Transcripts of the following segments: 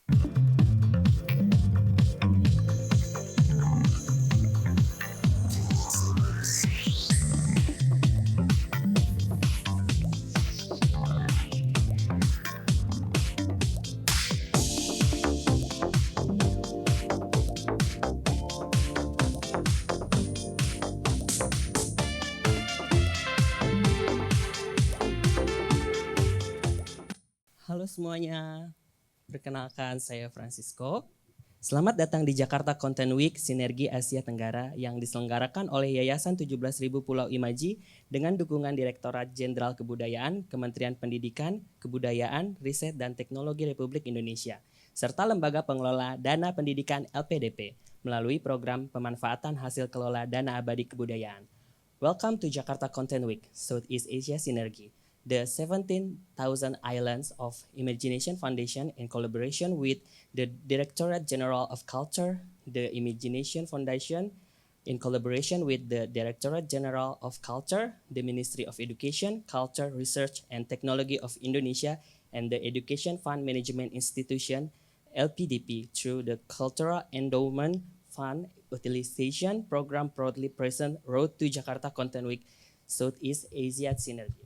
Halo semuanya, perkenalkan saya Francisco. Selamat datang di Jakarta Content Week Sinergi Asia Tenggara yang diselenggarakan oleh Yayasan 17.000 Pulau Imaji dengan dukungan Direktorat Jenderal Kebudayaan, Kementerian Pendidikan, Kebudayaan, Riset dan Teknologi Republik Indonesia, serta Lembaga Pengelola Dana Pendidikan LPDP melalui program pemanfaatan hasil kelola dana abadi kebudayaan. Welcome to Jakarta Content Week, Southeast Asia Synergy, the 17,000 Islands of Imagination Foundation in collaboration with the Directorate General of Culture, the Imagination Foundation in collaboration with the Directorate General of Culture, the Ministry of Education, Culture, Research and Technology of Indonesia, and the Education Fund Management Institution, LPDP, through the Cultural Endowment Fund Utilization Program proudly present Road to Jakarta Content Week, Southeast Asia Synergy.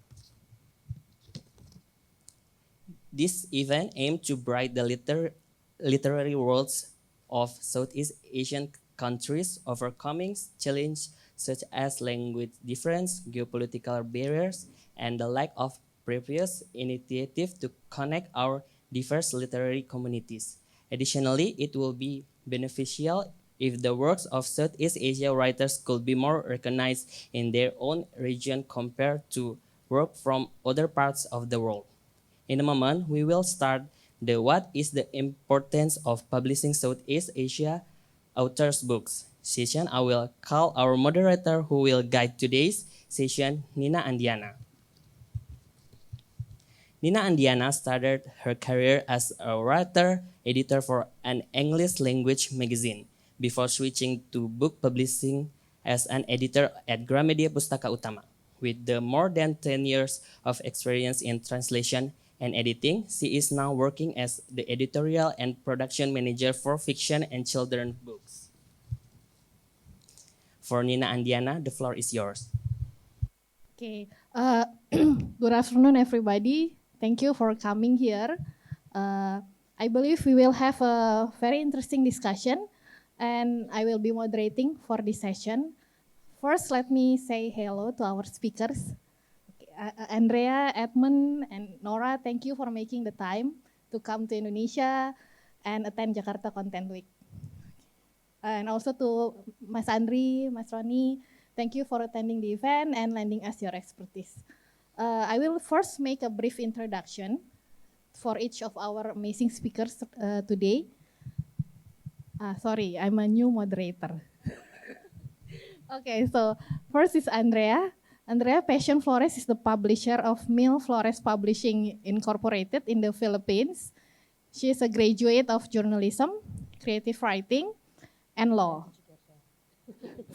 This event aimed to brighten the literary worlds of Southeast Asian countries, overcoming challenges such as language difference, geopolitical barriers, and the lack of previous initiative to connect our diverse literary communities. Additionally, it will be beneficial if the works of Southeast Asia writers could be more recognized in their own region compared to work from other parts of the world. In a moment, we will start the What is the Importance of Publishing Southeast Asia Authors' Books session. I will call our moderator who will guide today's session, Nina Andiana. Nina Andiana started her career as a writer, editor for an English language magazine before switching to book publishing as an editor at Gramedia Pustaka Utama. With the more than 10 years of experience in translation and editing, she is now working as the editorial and production manager for fiction and children's books. For Nina Andiana, the floor is yours. Okay, good afternoon, everybody. Thank you for coming here. I believe we will have a very interesting discussion, and I will be moderating for this session. First, let me say hello to our speakers. Andrea, Edmund, and Nora, thank you for making the time to come to Indonesia and attend Jakarta Content Week. And also to Mas Andry, Mas Roni, thank you for attending the event and lending us your expertise. I will first make a brief introduction for each of our amazing speakers today. Sorry, I'm a new moderator. Okay, so first is Andrea. Andrea Passion Flores is the publisher of Mil Flores Publishing Incorporated in the Philippines. She is a graduate of journalism, creative writing, and law.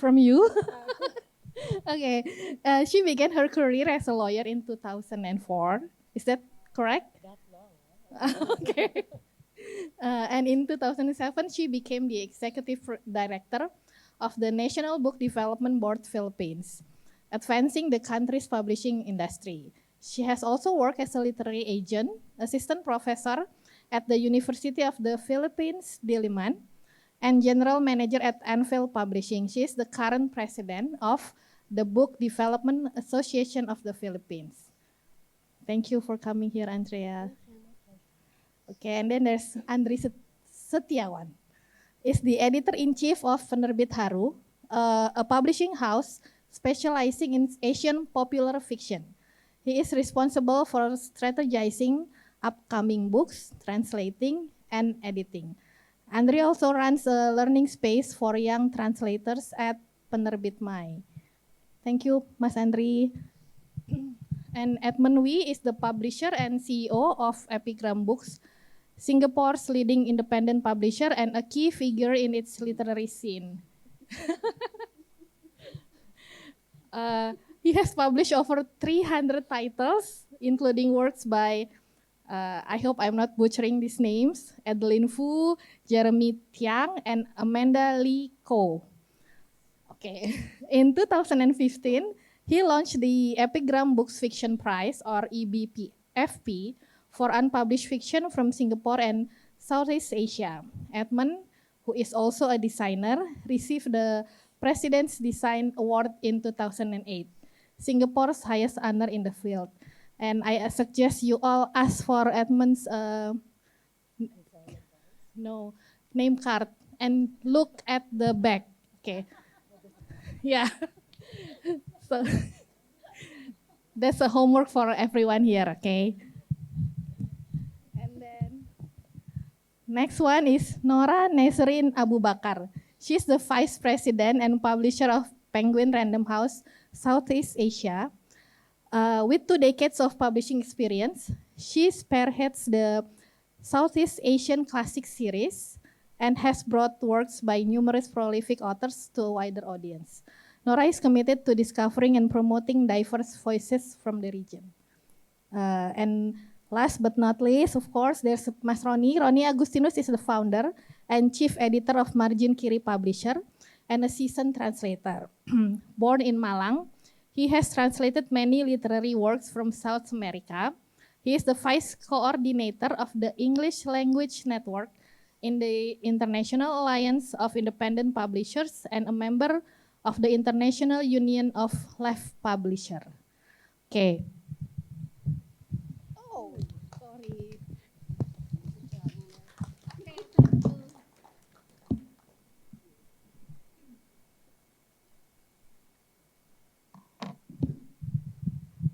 From you? Okay, she began her career as a lawyer in 2004. Is that correct? That long. Okay. And in 2007, she became the executive director of the National Book Development Board Philippines, advancing the country's publishing industry. She has also worked as a literary agent, assistant professor at the University of the Philippines, Diliman, and general manager at Anvil Publishing. She is the current president of the Book Development Association of the Philippines. Thank you for coming here, Andrea. Okay, and then there's Andry Setiawan. Is the editor-in-chief of Penerbit Haru, a publishing house specializing in Asian popular fiction. He is responsible for strategizing upcoming books, translating, and editing. Andry also runs a learning space for young translators at Penerbit Mai. Thank you, Mas Andry. And Edmund Wee is the publisher and CEO of Epigram Books, Singapore's leading independent publisher and a key figure in its literary scene. He has published over 300 titles, including works by I hope I'm not butchering these names. Adeline Fu, Jeremy Tiang, and Amanda Lee Ko. Okay. In 2015, he launched the Epigram Books Fiction Prize, or EBPFP, for unpublished fiction from Singapore and Southeast Asia. Edmund, who is also a designer, received the President's Design Award in 2008, Singapore's highest honor in the field. And I suggest you all ask for Edmund's name card and look at the back. Okay. Yeah. So that's a homework for everyone here, okay? And then next one is Nora Nazerene Bakar. She's the vice president and publisher of Penguin Random House, Southeast Asia. With 2 decades of publishing experience, she spearheads the Southeast Asian Classic Series and has brought works by numerous prolific authors to a wider audience. Nora is committed to discovering and promoting diverse voices from the region. And last but not least, of course, there's Mas Roni. Roni Agustinus is the founder and chief editor of Margin Kiri Publisher and a seasoned translator. Born in Malang, he has translated many literary works from South America. He is the vice coordinator of the English Language Network in the International Alliance of Independent Publishers and a member of the International Union of Left Publisher. Okay. Oh, sorry.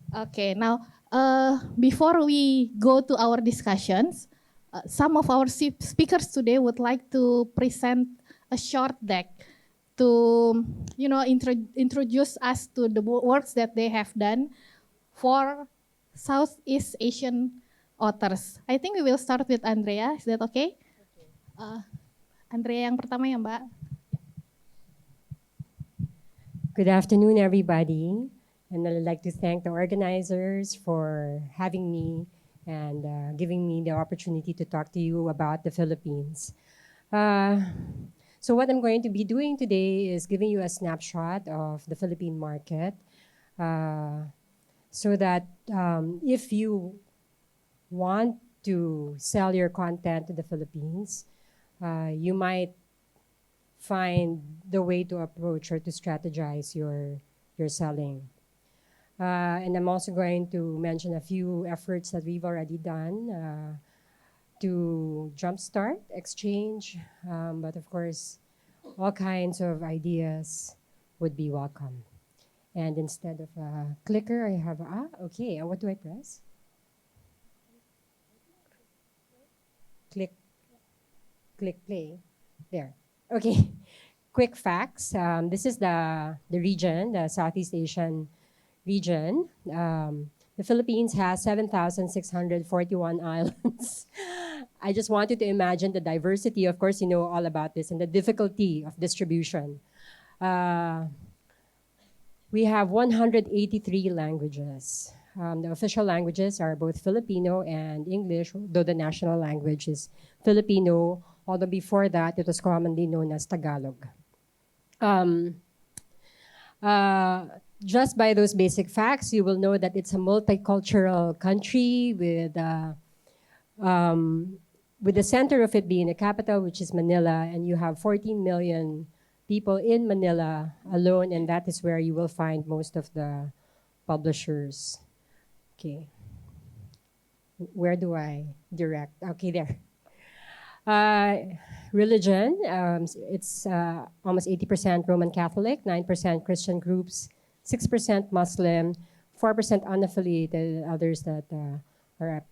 Okay, now before we go to our discussions, some of our speakers today would like to present a short deck to, introduce us to the works that they have done for Southeast Asian authors. I think we will start with Andrea. Is that okay? Andrea yang pertama ya, Mbak. Good afternoon, everybody. And I'd like to thank the organizers for having me and giving me the opportunity to talk to you about the Philippines. So what I'm going to be doing today is giving you a snapshot of the Philippine market so that if you want to sell your content to the Philippines, you might find the way to approach or to strategize your selling. And I'm also going to mention a few efforts that we've already done to jumpstart exchange, but of course, all kinds of ideas would be welcome. And instead of a clicker, I have, okay, what do I press? Click play, there. Okay, quick facts. This is the region, the Southeast Asian region. The Philippines has 7,641 islands. I just wanted to imagine the diversity. Of course, you know all about this and the difficulty of distribution. We have 183 languages. The official languages are both Filipino and English, though the national language is Filipino, although before that it was commonly known as Tagalog. Just by those basic facts, you will know that it's a multicultural country with the center of it being the capital, which is Manila, and you have 14 million people in Manila alone, and that is where you will find most of the publishers. Okay. Where do I direct? Okay, there. Religion, it's almost 80% Roman Catholic, 9% Christian groups, 6% Muslim, 4% unaffiliated, others that are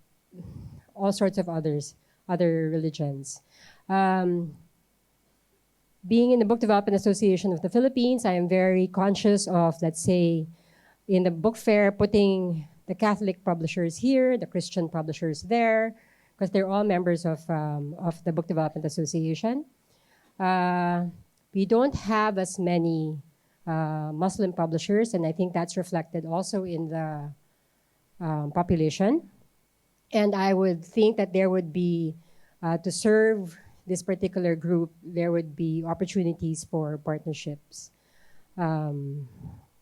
all sorts of other religions. Being in the Book Development Association of the Philippines, I am very conscious of, let's say, in the book fair, putting the Catholic publishers here, the Christian publishers there, because they're all members of the Book Development Association. We don't have as many Muslim publishers, and I think that's reflected also in the population. And I would think that there would be, to serve this particular group, there would be opportunities for partnerships um,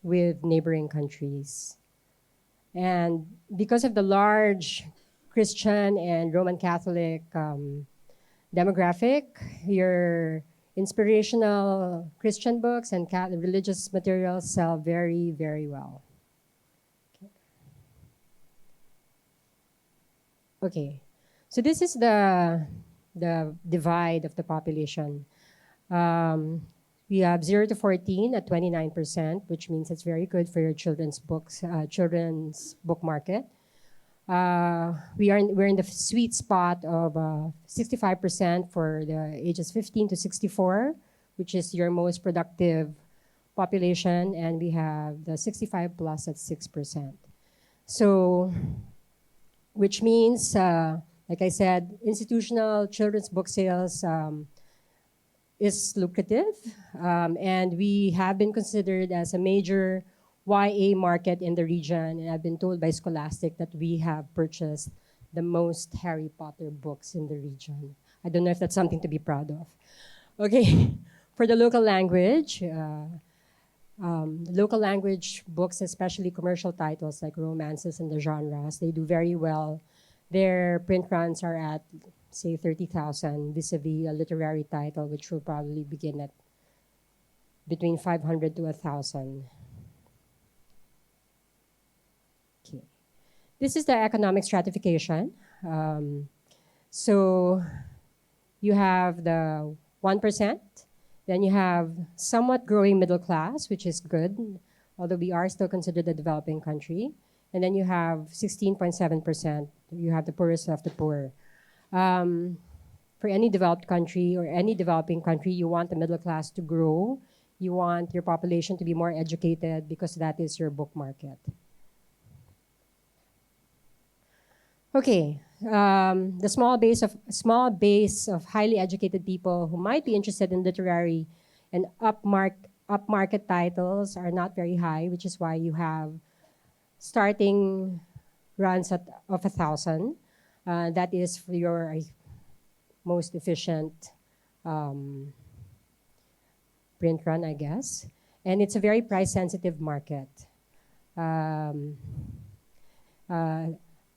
with neighboring countries. And because of the large Christian and Roman Catholic demographic, your inspirational Christian books and religious materials sell very, very well. Okay, so this is the divide of the population. We have 0 to 14 at 29%, which means it's very good for your children's books, children's book market. We're in the sweet spot of 65% for the ages 15 to 64, which is your most productive population, and we have the 65 plus at 6%. So, which means, like I said, institutional children's book sales is lucrative, and we have been considered as a major YA market in the region, and I've been told by Scholastic that we have purchased the most Harry Potter books in the region. I don't know if that's something to be proud of. Okay, for the local language books, especially commercial titles like romances and the genres, they do very well. Their print runs are at, say, 30,000 vis-a-vis a literary title, which will probably begin at between 500 to 1,000. Okay. This is the economic stratification. So you have the 1%, then you have somewhat growing middle class, which is good, although we are still considered a developing country. And then you have 16.7%, you have the poorest of the poor. For any developed country or any developing country, you want the middle class to grow. You want your population to be more educated because that is your book market. Okay, the small base of highly educated people who might be interested in literary and upmarket titles are not very high, which is why you have starting runs of 1,000. That is for your most efficient print run, I guess. And it's a very price-sensitive market.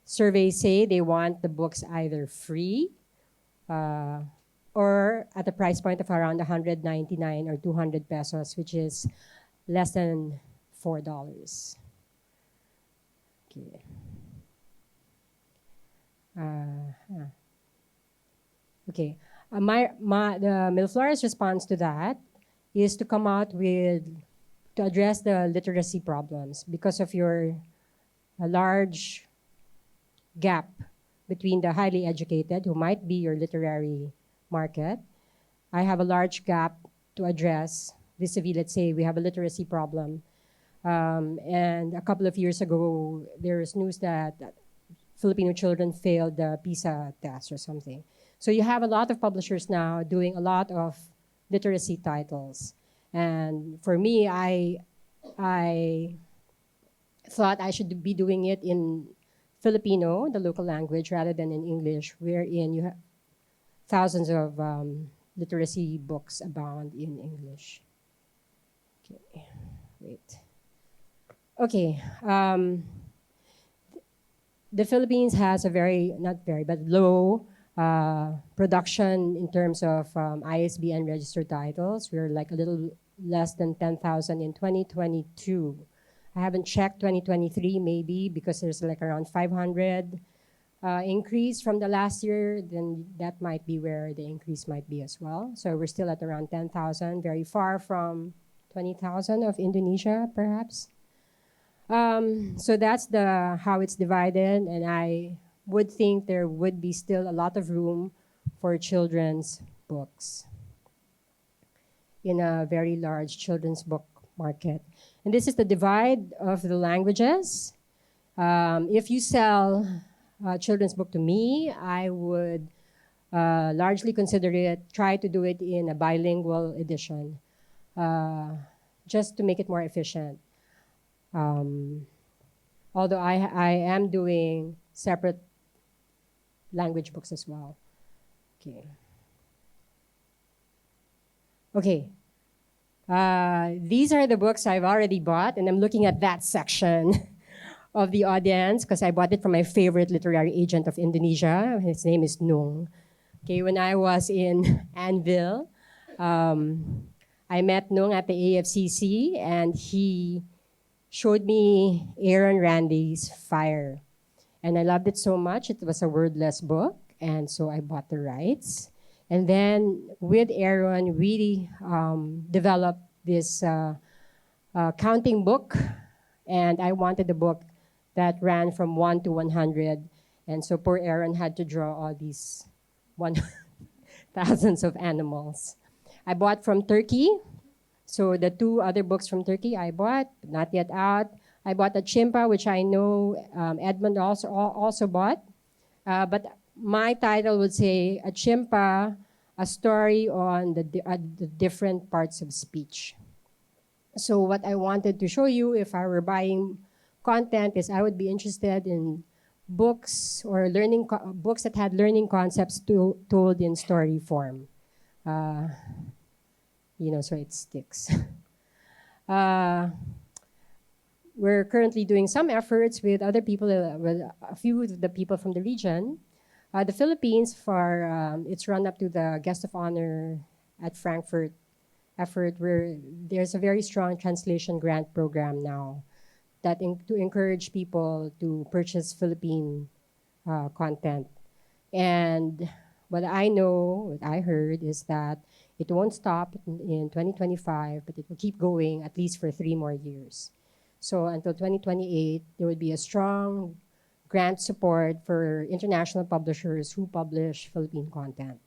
Surveys say they want the books either free or at a price point of around 199 or 200 pesos, which is less than $4. Okay. Okay. The Milflores response to that is to come out to address the literacy problems because of your large gap between the highly educated, who might be your literary market. I have a large gap to address vis-a-vis, let's say, we have a literacy problem. And a couple of years ago, there was news that Filipino children failed the PISA test or something. So you have a lot of publishers now doing a lot of literacy titles. And for me, I thought I should be doing it in Filipino, the local language, rather than in English, wherein you have thousands of literacy books abound in English. Okay, wait. Okay, the Philippines has a low production in terms of ISBN registered titles. We're like a little less than 10,000 in 2022. I haven't checked 2023 maybe because there's like around 500 increase from the last year, then that might be where the increase might be as well. So we're still at around 10,000, very far from 20,000 of Indonesia perhaps. So that's how it's divided, and I would think there would be still a lot of room for children's books in a very large children's book market. And this is the divide of the languages. If you sell a children's book to me, I would largely try to do it in a bilingual edition, just to make it more efficient. Although I am doing separate language books as well. Okay. Okay. These are the books I've already bought, and I'm looking at that section of the audience because I bought it from my favorite literary agent of Indonesia. His name is Nung. Okay, when I was in Anvil, I met Nung at the AFCC, and he showed me Aaron Randy's Fire. And I loved it so much. It was a wordless book, and so I bought the rights. And then with Aaron, we developed this counting book, and I wanted a book that ran from 1 to 100. And so poor Aaron had to draw all these thousands of animals. I bought from Turkey. So the 2 other books from Turkey I bought, not yet out. I bought a Chimpa, which I know Edmund also bought. But my title would say A Chimpa, a story on the different parts of speech. So what I wanted to show you if I were buying content is I would be interested in books or books that had learning concepts told in story form. So it sticks. We're currently doing some efforts with other people, with a few of the people from the region. The Philippines, for its run-up to the Guest of Honor at Frankfurt effort, where there's a very strong translation grant program now that to encourage people to purchase Philippine content. And what I heard is that it won't stop in 2025, but it will keep going at least for 3 more years. So until 2028, there would be a strong grant support for international publishers who publish Philippine content.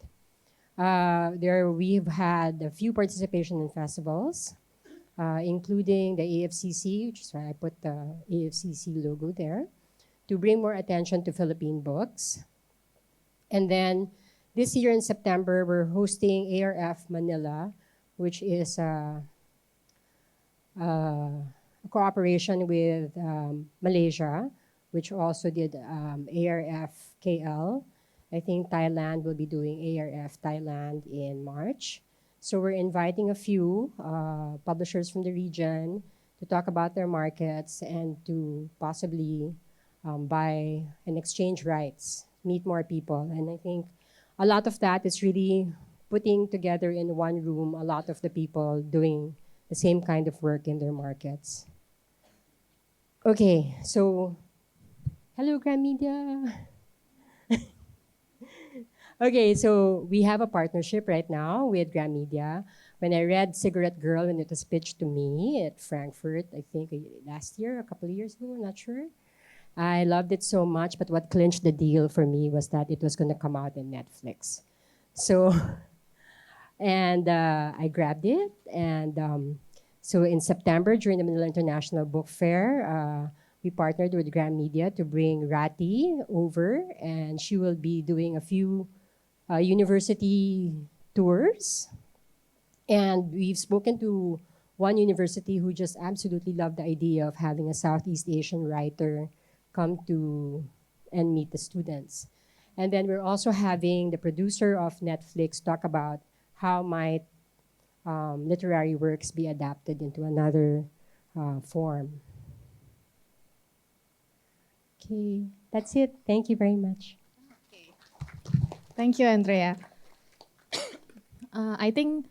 We've had a few participation in festivals, including the AFCC, which is why I put the AFCC logo there, to bring more attention to Philippine books. And then this year in September, we're hosting ARF Manila, which is a cooperation with Malaysia, which also did ARF KL. I think Thailand will be doing ARF Thailand in March. So we're inviting a few publishers from the region to talk about their markets and to possibly buy and exchange rights, meet more people. And I think a lot of that is really putting together in one room a lot of the people doing the same kind of work in their markets. Okay, so hello, Grand Media. Okay, so we have a partnership right now with Grand Media. When I read Cigarette Girl, when it was pitched to me at Frankfurt, I think last year, a couple of years ago, I'm not sure. I loved it so much, but what clinched the deal for me was that it was going to come out in Netflix. So, and I grabbed it, and so in September, during the Manila International Book Fair, we partnered with Grand Media to bring Rati over, and she will be doing a few university tours. And we've spoken to one university who just absolutely loved the idea of having a Southeast Asian writer come to and meet the students. And then we're also having the producer of Netflix talk about how might literary works be adapted into another form. Okay, that's it. Thank you very much. Thank you, Andrea. I think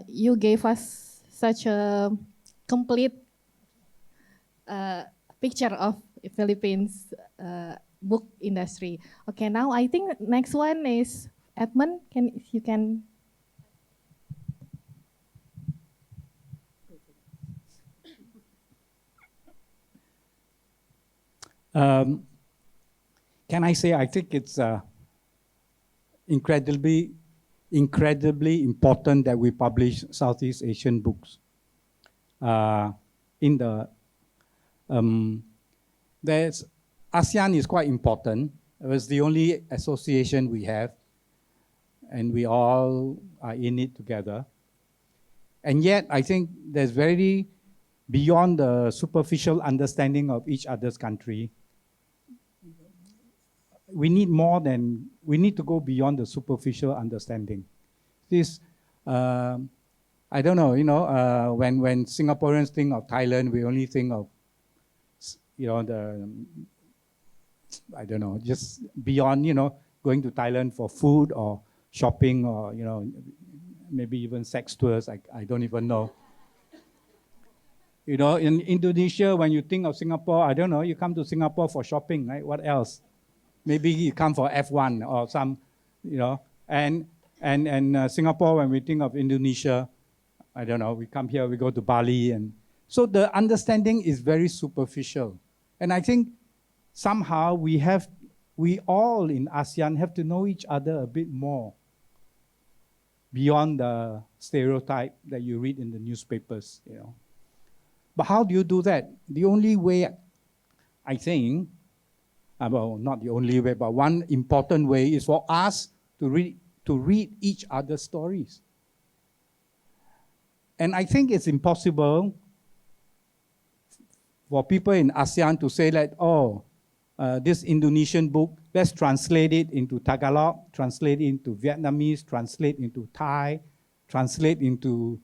you gave us such a complete picture of Philippines book industry. Okay, now I think next one is Edmund. You can. Can I say I think it's incredibly important that we publish Southeast Asian books. There's ASEAN is quite important. It was the only association we have, and we all are in it together. And yet, I think there's very beyond the superficial understanding of each other's country. we need to go beyond the superficial understanding. This, I don't know, when Singaporeans think of Thailand, we only think of, I don't know, just beyond, going to Thailand for food or shopping or, maybe even sex tours, I don't even know. In Indonesia, when you think of Singapore, I don't know, you come to Singapore for shopping, right? What else? Maybe you come for F1 or some, and Singapore, when we think of Indonesia, I don't know, we come here, we go to Bali. And so the understanding is very superficial. And I think somehow we all in ASEAN have to know each other a bit more beyond the stereotype that you read in the newspapers, But how do you do that? The only way, I think, well, not the only way, but one important way is for us to read each other's stories. And I think it's impossible for people in ASEAN to say that, this Indonesian book, let's translate it into Tagalog, translate it into Vietnamese, translate into Thai, translate into,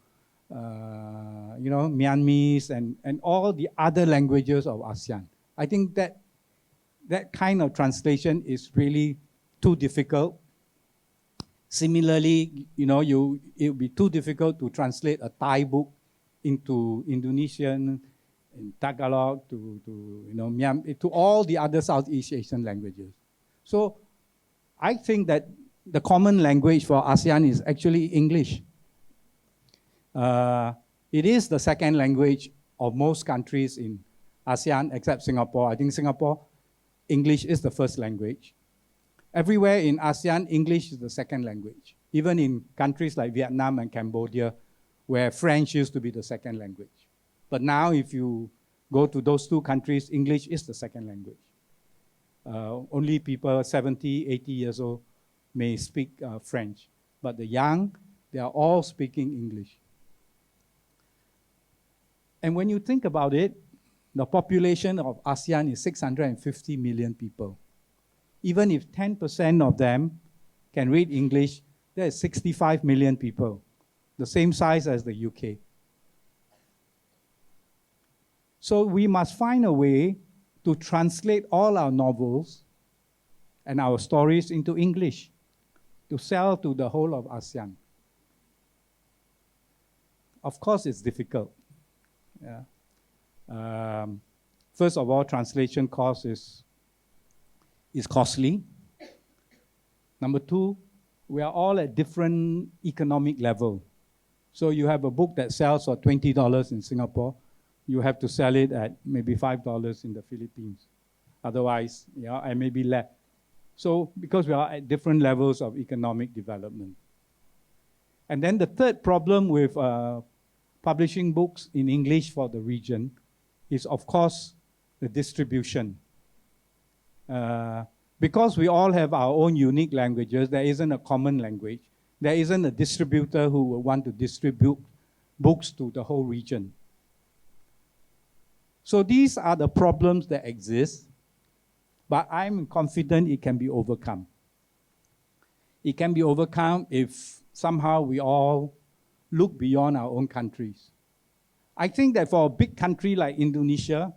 Myanmese and all the other languages of ASEAN. I think that kind of translation is really too difficult. Similarly, it would be too difficult to translate a Thai book into Indonesian, in Tagalog, to Myanmar, to all the other Southeast Asian languages. So I think that the common language for ASEAN is actually English. It is the second language of most countries in ASEAN except Singapore. I think Singapore, English is the first language. Everywhere in ASEAN, English is the second language. Even in countries like Vietnam and Cambodia, where French used to be the second language. But now if you go to those two countries, English is the second language. Only people 70, 80 years old may speak French. But the young, they are all speaking English. And when you think about it, the population of ASEAN is 650 million people. Even if 10% of them can read English, there is 65 million people, the same size as the UK. So we must find a way to translate all our novels and our stories into English to sell to the whole of ASEAN. Of course, it's difficult. Yeah. First of all, translation cost is costly. Number two, we are all at different economic level. So you have a book that sells for $20 in Singapore, you have to sell it at maybe $5 in the Philippines. Otherwise, and maybe less. So because we are at different levels of economic development. And then the third problem with publishing books in English for the region is, of course, the distribution. Because we all have our own unique languages, there isn't a common language. There isn't a distributor who will want to distribute books to the whole region. So these are the problems that exist, but I'm confident it can be overcome. It can be overcome if somehow we all look beyond our own countries. I think that for a big country like Indonesia,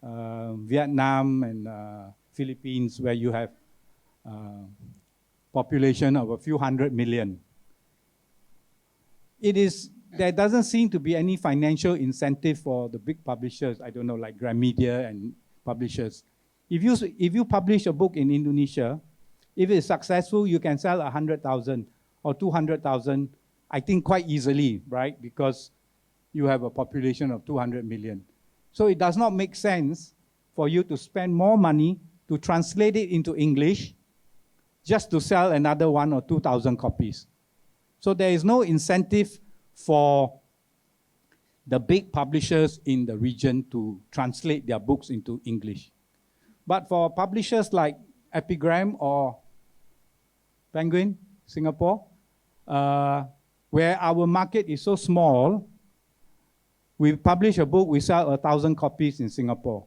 Vietnam and Philippines, where you have population of a few hundred million, there doesn't seem to be any financial incentive for the big publishers, I don't know, like Gramedia and publishers. If you publish a book in Indonesia, if it's successful, you can sell 100,000 or 200,000, I think quite easily, right? Because you have a population of 200 million. So it does not make sense for you to spend more money to translate it into English just to sell another 1,000 or 2,000 copies. So there is no incentive for the big publishers in the region to translate their books into English. But for publishers like Epigram or Penguin, Singapore, where our market is so small, we publish a book, we sell 1,000 copies in Singapore.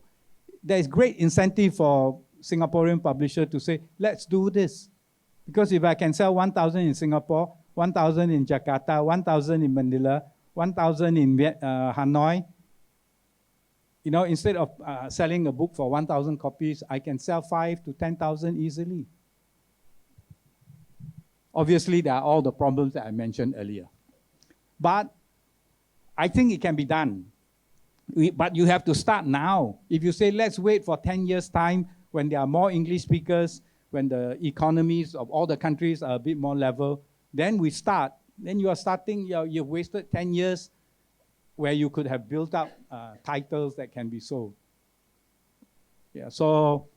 There is great incentive for Singaporean publisher to say, let's do this. Because if I can sell 1,000 in Singapore, 1,000 in Jakarta, 1,000 in Manila, 1,000 in Hanoi, you know, instead of selling a book for 1,000 copies, I can sell 5 to 10,000 easily. Obviously, there are all the problems that I mentioned earlier. But I think it can be done. But you have to start now. If you say, let's wait for 10 years' time when there are more English speakers, when the economies of all the countries are a bit more level, then we start. Then you are starting, you've wasted 10 years where you could have built up titles that can be sold. Yeah, so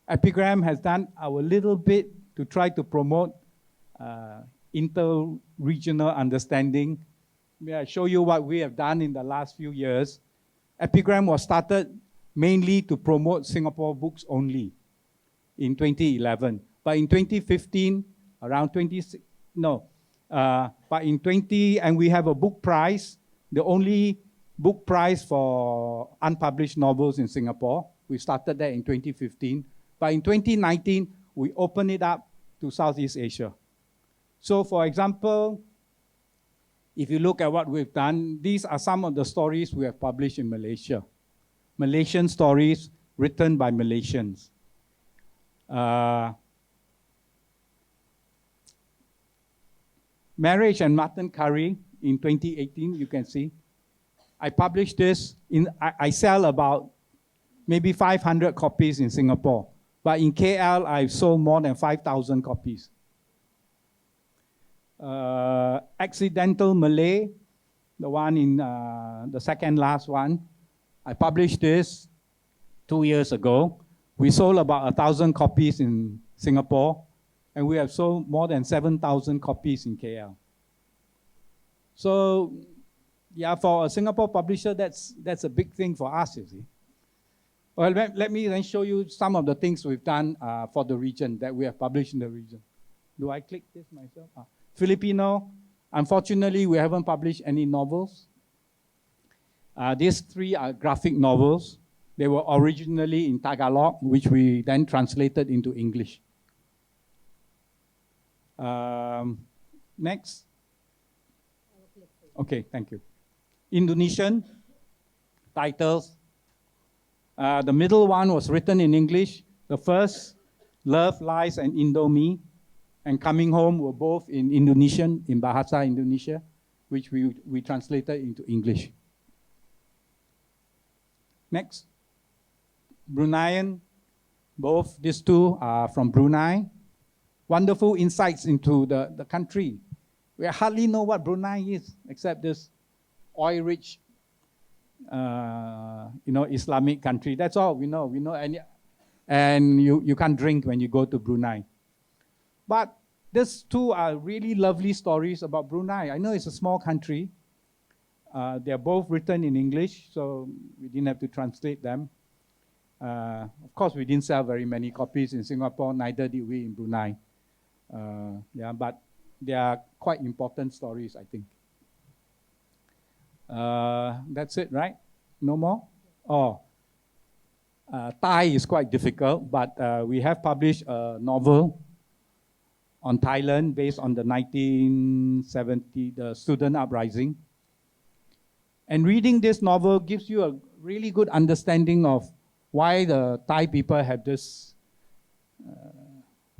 Epigram has done our little bit to try to promote inter-regional understanding. May I show you what we have done in the last few years? Epigram was started mainly to promote Singapore books only in 2011. But in 2015, around 20, but in 20, and we have a book prize, the only book prize for unpublished novels in Singapore. We started that in 2015. But in 2019, we opened it up to Southeast Asia. So for example, if you look at what we've done, these are some of the stories we have published in Malaysia. Malaysian stories written by Malaysians. Marriage and Mutton Curry in 2018, you can see. I published this, I sell about maybe 500 copies in Singapore. But in KL, I've sold more than 5,000 copies. Accidental Malay, the one in the second last one. I published this 2 years ago. We sold about 1,000 copies in Singapore, and we have sold more than 7,000 copies in KL. So, yeah, for a Singapore publisher, that's a big thing for us, you see. Well, let me then show you some of the things we've done for the region, that we have published in the region. Do I click this myself? Filipino, unfortunately, we haven't published any novels. These three are graphic novels. They were originally in Tagalog, which we then translated into English. Next. Okay, thank you. Indonesian titles. The middle one was written in English. The first, Love, Lies, and Indomie, and Coming Home were both in Indonesian, in Bahasa Indonesia, which we translated into English. Next. Bruneian, both these two are from Brunei. Wonderful insights into the country. We hardly know what Brunei is, except this oil-rich, Islamic country. That's all we know. And you can't drink when you go to Brunei. But these two are really lovely stories about Brunei. I know it's a small country. They're both written in English, so we didn't have to translate them. Of course, we didn't sell very many copies in Singapore, neither did we in Brunei. But they are quite important stories, I think. That's it, right? No more? Oh. Thai is quite difficult, but we have published a novel on Thailand based on the 1970, the student uprising. And reading this novel gives you a really good understanding of why the Thai people have this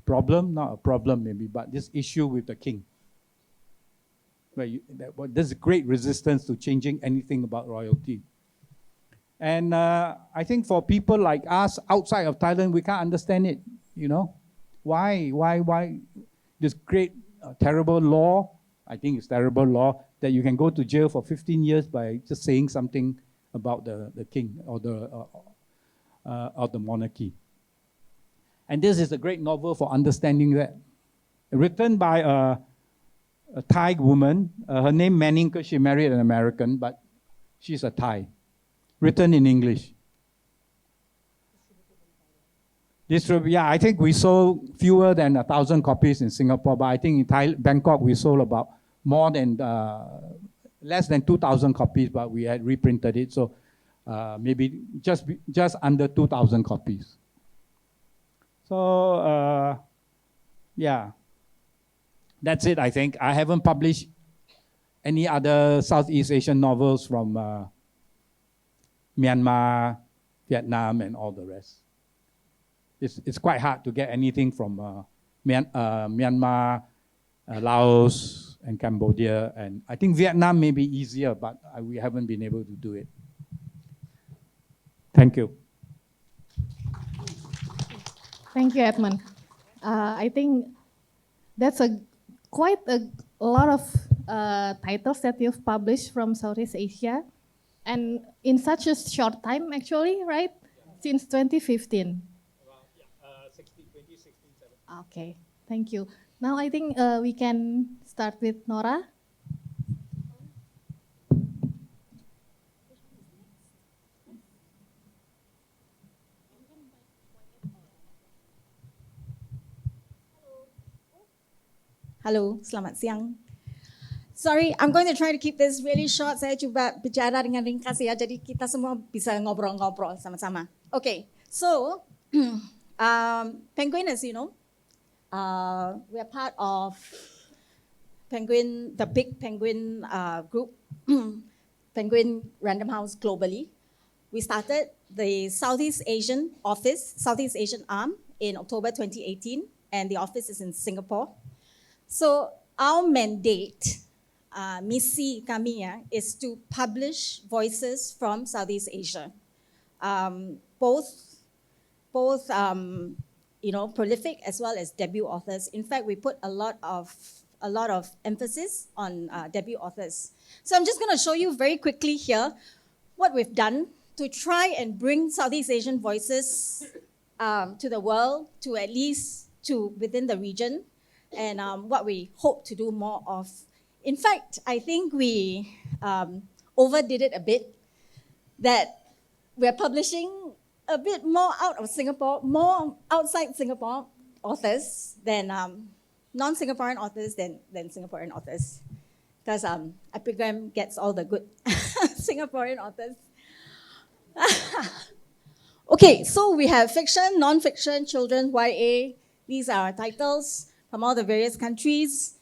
problem, not a problem maybe, but this issue with the king. There's great resistance to changing anything about royalty. And I think for people like us outside of Thailand, we can't understand it, Why this great, terrible law, I think it's terrible law, that you can go to jail for 15 years by just saying something about the king or the monarchy. And this is a great novel for understanding that. Written by a Thai woman, her name Manning because she married an American, but she's a Thai. Written in English. I think we sold fewer than 1,000 copies in Singapore, but I think in Bangkok we sold about less than 2,000 copies, but we had reprinted it, so maybe just under 2,000 copies. So, yeah, that's it, I think. I haven't published any other Southeast Asian novels from Myanmar, Vietnam, and all the rest. It's quite hard to get anything from Myanmar, Laos, and Cambodia. And I think Vietnam may be easier, but we haven't been able to do it. Thank you. Thank you, Edmund. I think that's quite a lot of titles that you've published from Southeast Asia, and in such a short time, actually, right? Since 2015. 2016, 17. Okay, thank you. Now I think we can start with Nora. Halo, selamat siang. Sorry, I'm going to try to keep this really short. Saya coba bicara dengan ringkas ya, jadi kita semua bisa ngobrol-ngobrol sama-sama. Okay, so Penguin, as you know, we are part of Penguin, the big Penguin group, Penguin Random House globally. We started the Southeast Asian office, Southeast Asian arm in October 2018, and the office is in Singapore. So our mandate, misi kami ya, is to publish voices from Southeast Asia, both prolific as well as debut authors. In fact, we put a lot of emphasis on debut authors. So I'm just going to show you very quickly here what we've done to try and bring Southeast Asian voices to the world, to at least to within the region, and what we hope to do more of. In fact, I think we overdid it a bit, that we're publishing a bit more out of Singapore, more outside Singapore authors than non-Singaporean authors than Singaporean authors. Because Epigram gets all the good Singaporean authors. Okay, so we have fiction, non-fiction, children, YA. These are our titles from all the various countries.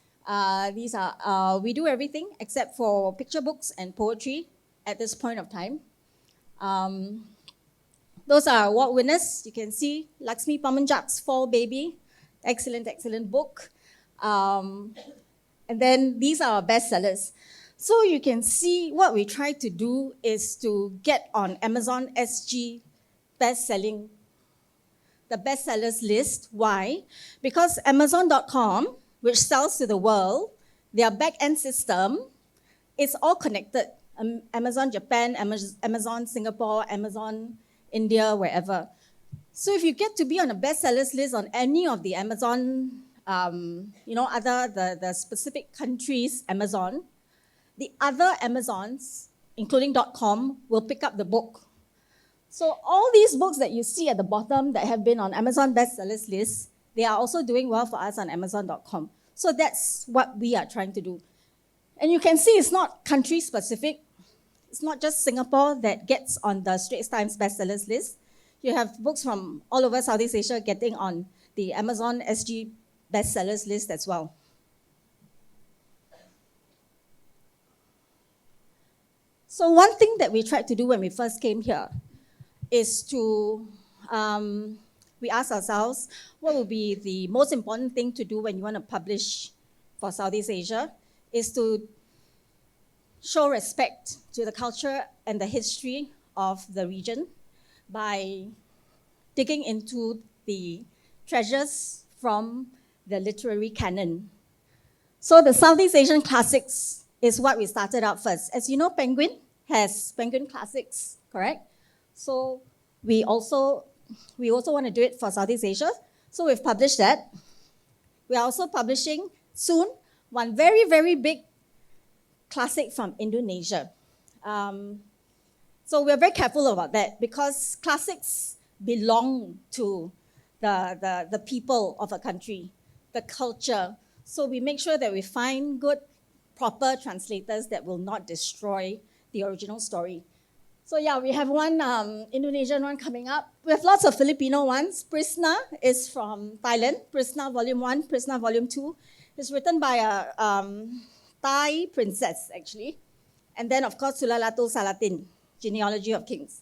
These are, we do everything except for picture books and poetry at this point of time. Those are award winners. You can see Laxmi Pamanjak's Fall Baby. Excellent, excellent book. And then these are our bestsellers. So you can see what we try to do is to get on Amazon SG the bestsellers list. Why? Because Amazon.com, which sells to the world, their back-end system is all connected. Amazon Japan, Amazon Singapore, Amazon India, wherever. So if you get to be on a bestsellers list on any of the Amazon, the specific countries, Amazon, the other Amazons, including .com, will pick up the book. So all these books that you see at the bottom that have been on Amazon bestsellers list, they are also doing well for us on Amazon.com. So that's what we are trying to do. And you can see it's not country specific. It's not just Singapore that gets on the Straits Times bestsellers list. You have books from all over Southeast Asia getting on the Amazon SG bestsellers list as well. So one thing that we tried to do when we first came here is to, we asked ourselves, what would be the most important thing to do when you want to publish for Southeast Asia, is to show respect to the culture and the history of the region by digging into the treasures from the literary canon. So the Southeast Asian classics is what we started out first. As you know, Penguin has Penguin Classics, correct? So we also want to do it for Southeast Asia. So we've published that. We are also publishing soon one very, very big classic from Indonesia. So we're very careful about that because classics belong to the people of a country, the culture. So we make sure that we find good, proper translators that will not destroy the original story. So yeah, we have one Indonesian one coming up. We have lots of Filipino ones. Prisna is from Thailand. Prisna Volume 1, Prisna Volume 2. It's written by a Thai princess, actually. And then, of course, Sulalatul Salatin, Genealogy of Kings.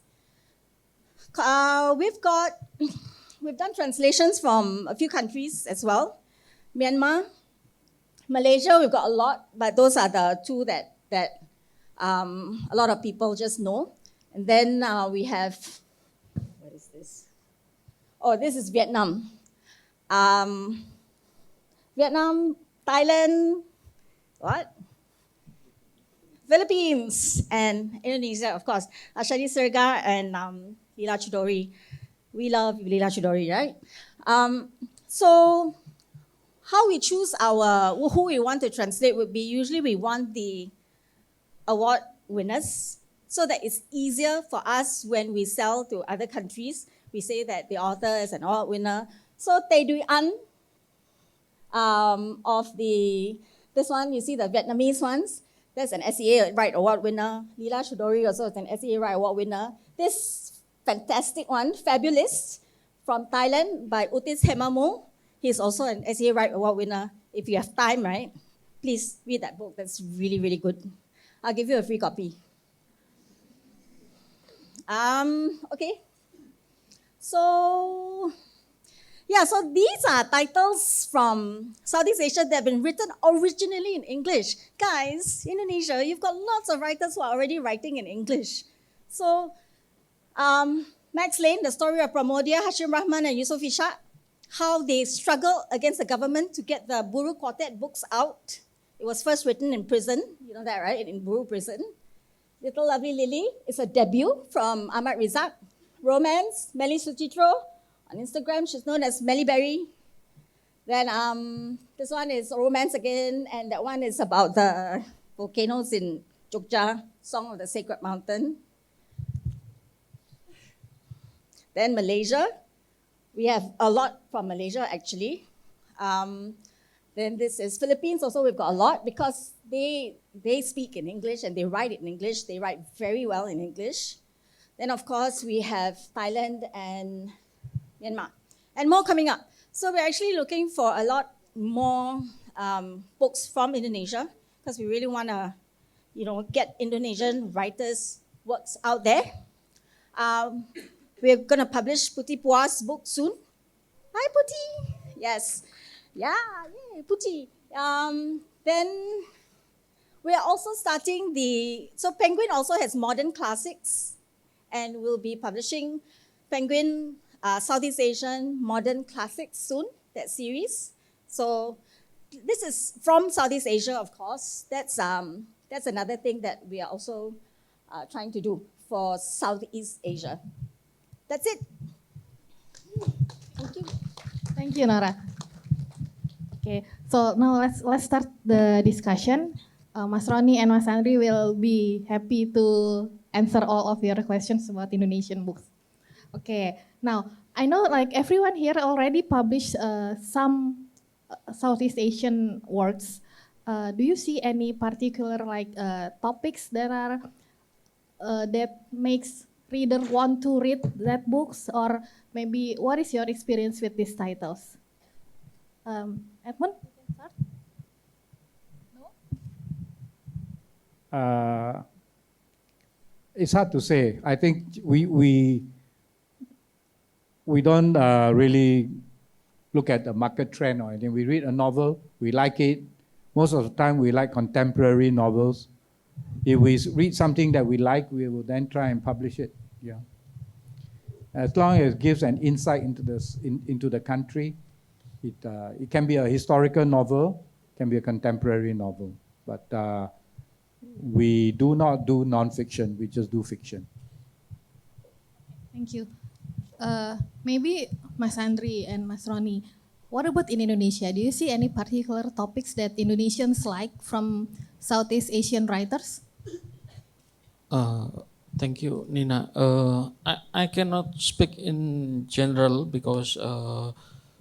We've done translations from a few countries as well. Myanmar, Malaysia, we've got a lot, but those are the two that a lot of people just know. And then we have, what is this? Oh, this is Vietnam. Vietnam, Thailand, what? Philippines, and Indonesia, of course. Ashadi Serga and Leela Chudori. We love Leela Chudori, right? So how we choose who we want to translate would be, usually we want the award winners so that it's easier for us when we sell to other countries. We say that the author is an award winner. So Tay Duy An, this one, you see the Vietnamese ones, that's an SEA Right Award winner. Leela Chudori also is an SEA Right Award winner. This fantastic one, Fabulous, from Thailand by Utis Hemamo. He's also an SEA Right Award winner. If you have time, right, please read that book. That's really, really good. I'll give you a free copy. Okay. So these are titles from Southeast Asia that have been written originally in English. Guys, Indonesia, you've got lots of writers who are already writing in English. So, Max Lane, The Story of Pramodia, Hashim Rahman and Yusuf Ishaq, how they struggle against the government to get the Buru Quartet books out. It was first written in prison, you know that, right? In Buru prison. Little Lovely Lily is a debut from Ahmad Rizak. Romance, Melly Suchitro. On Instagram, she's known as Melly Berry. Then this one is romance again, and that one is about the volcanoes in Jogja, Song of the Sacred Mountain. Then Malaysia, we have a lot from Malaysia actually. Then this is Philippines, also we've got a lot because they speak in English and they write in English. They write very well in English. Then of course we have Thailand and Myanmar, and more coming up. So we're actually looking for a lot more books from Indonesia because we really want to, get Indonesian writers' works out there. We're going to publish Putih Puas' book soon. Hi, Putih. Yes. Yeah, yay, Putih. Then we're also starting so Penguin also has modern classics, and we'll be publishing Penguin Southeast Asian Modern Classics soon, that series. So this is from Southeast Asia, of course. That's another thing that we are also trying to do for Southeast Asia. That's it. Thank you. Thank you, Nora. Okay, so now let's start the discussion. Mas Roni and Mas Andry will be happy to answer all of your questions about Indonesian books. Okay, now I know like everyone here already published some Southeast Asian works. Do you see any particular topics that are that makes reader want to read that books, or maybe what is your experience with these titles? Edmund, you can start. No? It's hard to say. I think we don't really look at the market trend or anything. We read a novel, we like it. Most of the time we like contemporary novels. If we read something that we like, we will then try and publish it. Yeah. As long as it gives an insight into the country, it can be a historical novel, can be a contemporary novel. But we do not do non-fiction, we just do fiction. Thank you. Maybe Mas Andry and Mas Roni, what about in Indonesia? Do you see any particular topics that Indonesians like from Southeast Asian writers? Thank you, Nina. I cannot speak in general because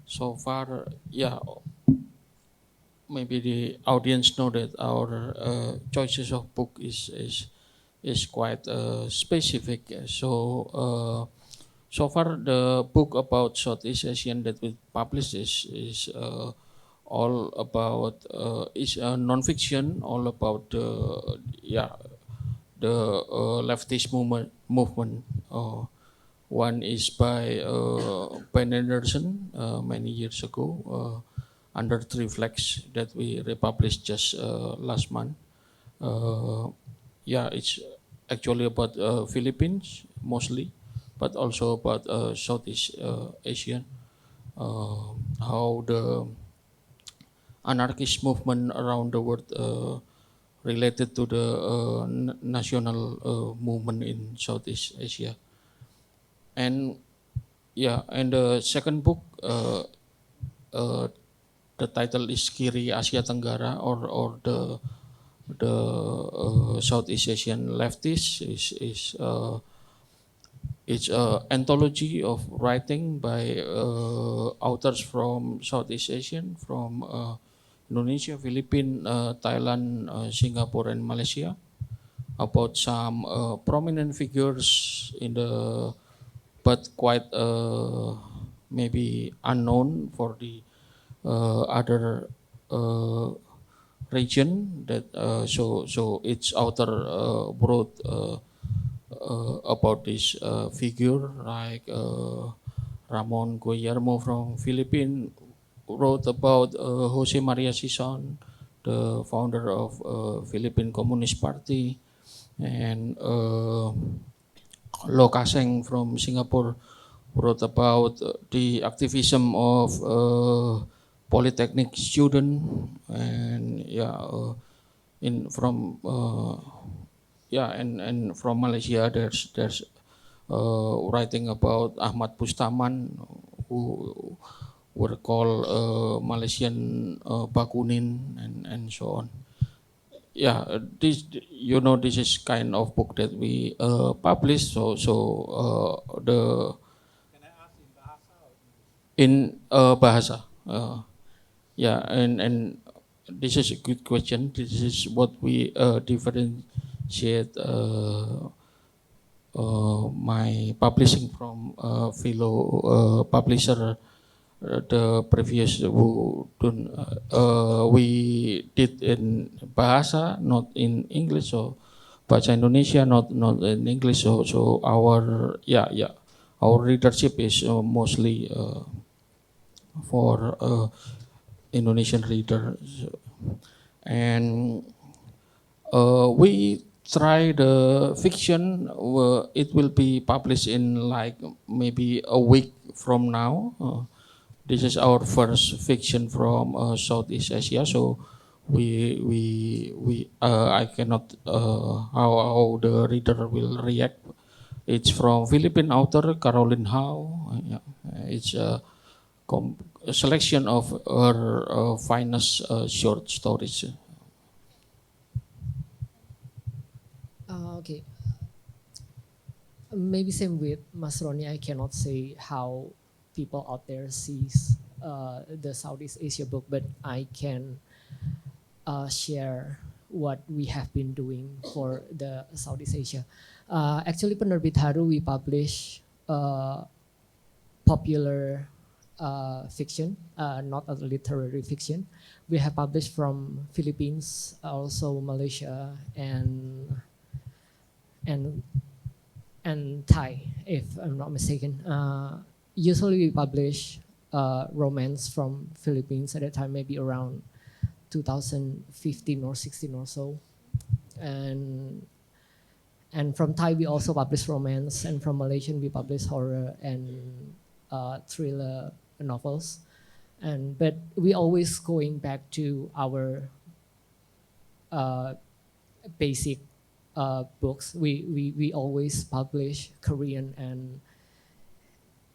so far, maybe the audience know that our choices of book is is quite specific. So far, the book about Southeast Asian that we published is all about is non-fiction, all about the leftist movement. One is by Anderson many years ago under three flags that we republished just last month. It's actually about Philippines mostly, but also about Southeast Asian. How the anarchist movement around the world related to the national movement in Southeast Asia. And and the second book, the title is Kiri Asia Tenggara, or the Southeast Asian leftists is it's an anthology of writing by authors from Southeast Asian, from Indonesia, Philippines, Thailand, Singapore, and Malaysia, about some prominent figures in the, but quite maybe unknown for the other region. That so its author wrote about this figure like Ramon Guillermo from Philippines, wrote about Jose Maria Sison, the founder of Philippine Communist Party, and Lo Kaseng from Singapore wrote about the activism of polytechnic student, and in from and from Malaysia there's writing about Ahmad Bustaman, who were called Malaysian Bakunin, and so on. This this is kind of book that we publish. The in bahasa. And this is a good question. This is what we differentiate my publishing from fellow publisher. The previous we did in bahasa, not in English, so bahasa Indonesia, not in English. So our our readership is mostly for Indonesian readers, and we try the fiction. It will be published in like maybe a week from now. This is our first fiction from Southeast Asia, so I cannot how the reader will react. It's from Philippine author Caroline Howe. It's a selection of her finest short stories. Okay. Maybe same with Masroni. I cannot say how people out there sees the Southeast Asia book, but I can share what we have been doing for the Southeast Asia. Actually, Penerbit Haru, we publish popular fiction, not a literary fiction. We have published from Philippines, also Malaysia, and Thai, if I'm not mistaken. Usually we publish romance from Philippines at that time, maybe around 2015 or 16 or so. And from Thai we also publish romance, and from Malaysian we publish horror and thriller novels. But we always going back to our basic books. We always publish Korean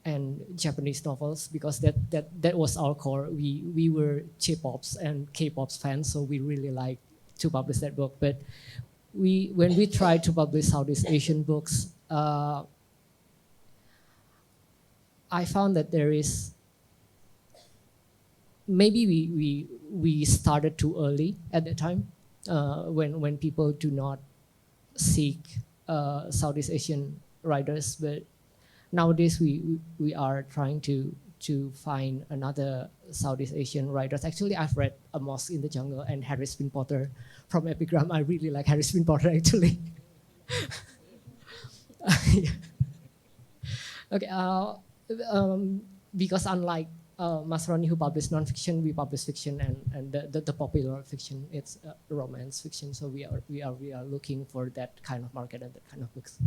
and Japanese novels, because that was our core. We were J-pops and K-pops fans, so we really like to publish that book. But when we tried to publish Southeast Asian books, I found that there is maybe we started too early at that time, when people do not seek Southeast Asian writers, but nowadays we are trying to find another Southeast Asian writers. Actually, I've read A Mosque in the Jungle and Harry Spin Potter from Epigram. I really like Harry Spin Potter actually. Yeah. Okay, because unlike Masroni who published nonfiction, we publish fiction, and the popular fiction, it's romance fiction. So we are looking for that kind of market and that kind of books.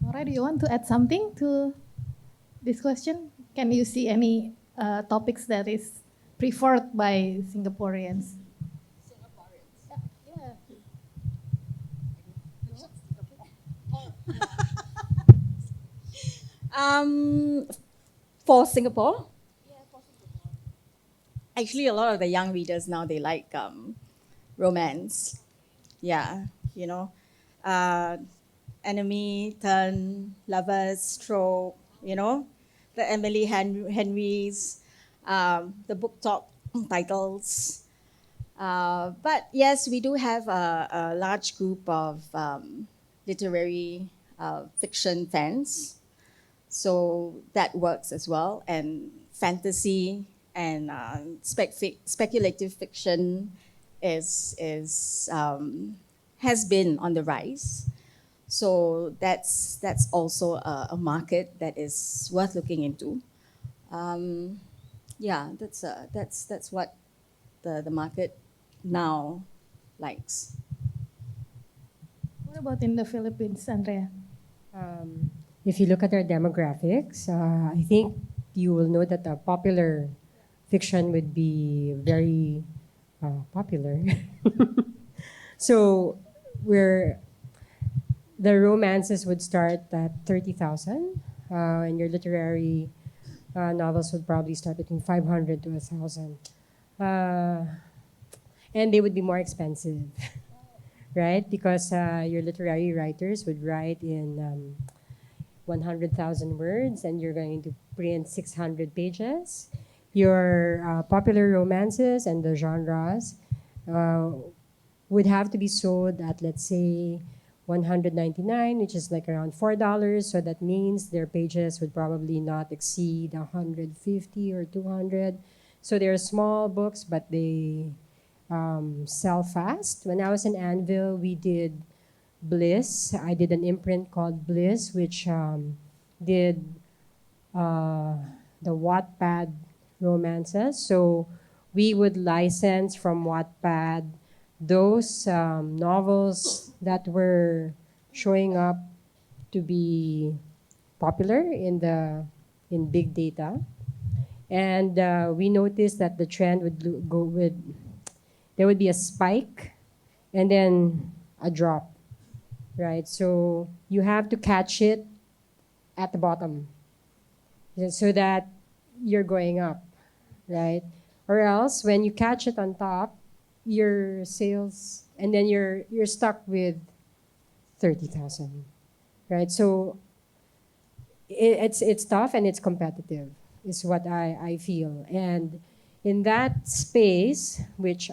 Nora, do you want to add something to this question? Can you see any topics that is preferred by Singaporeans? For Singapore, actually, a lot of the young readers now, they like romance. Yeah, you know, enemy, turn, lovers, stroke, you know, the Emily Henrys, the book talk titles. But yes, we do have a large group of literary fiction fans. So that works as well. And fantasy and speculative fiction has been on the rise. So that's also a market that is worth looking into. Yeah, that's what the market now likes. What about in the Philippines, Andrea? If you look at our demographics, I think you will know that the popular fiction would be very popular. So the romances would start at 30,000, and your literary novels would probably start between 500 to 1,000. And they would be more expensive, right? Because your literary writers would write in 100,000 words and you're going to print 600 pages. Your popular romances and the genres would have to be sold at, let's say, 199, which is like around $4. So that means their pages would probably not exceed 150 or 200. So they're small books, but they sell fast. When I was in Anvil, we did Bliss. I did an imprint called Bliss, which did the Wattpad romances. So we would license from Wattpad those novels that were showing up to be popular in big data. And we noticed that the trend would go with, there would be a spike and then a drop. Right, so you have to catch it at the bottom so that you're going up, right? Or else when you catch it on top, your sales, and then you're stuck with 30,000, right? So it's tough and it's competitive, is what I feel. And in that space, which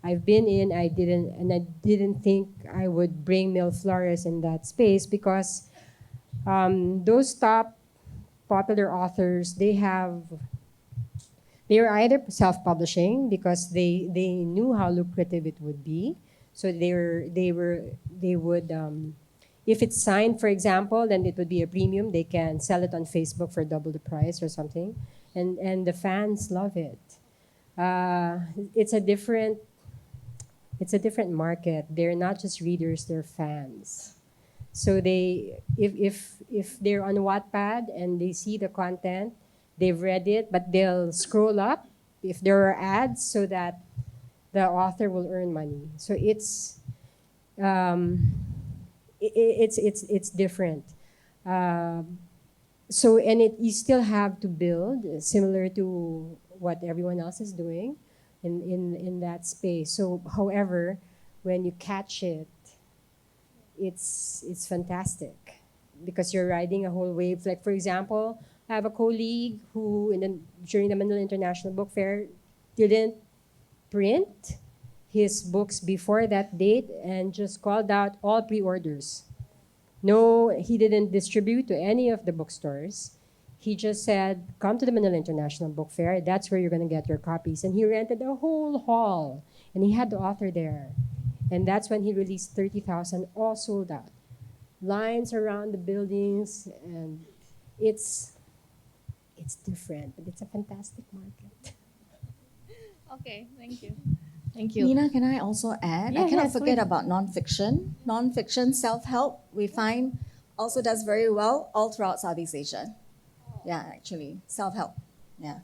I've been in, I didn't think I would bring Mil Flores in that space because those top popular authors, they were either self-publishing because they knew how lucrative it would be. So they would if it's signed, for example, then it would be a premium. They can sell it on Facebook for double the price or something, and the fans love it. It's a different market. They're not just readers, they're fans. So if they're on Wattpad and they see the content, they've read it, but they'll scroll up if there are ads so that the author will earn money. So it's different. So you still have to build similar to what everyone else is doing in that space. So, however, when you catch it, it's fantastic because you're riding a whole wave. Like, for example, I have a colleague who during the Manila International Book Fair didn't print his books before that date and just called out all pre-orders. No, he didn't distribute to any of the bookstores. He just said, come to the Manila International Book Fair. That's where you're going to get your copies. And he rented a whole hall. And he had the author there. And that's when he released 30,000, all sold out. Lines around the buildings. And it's different, but it's a fantastic market. Okay, thank you. Thank you. Nina, can I also add? Yeah, I cannot yes, forget please. about nonfiction. Nonfiction self-help, we find, also does very well all throughout Southeast Asia. Yeah, actually, self-help. Yeah.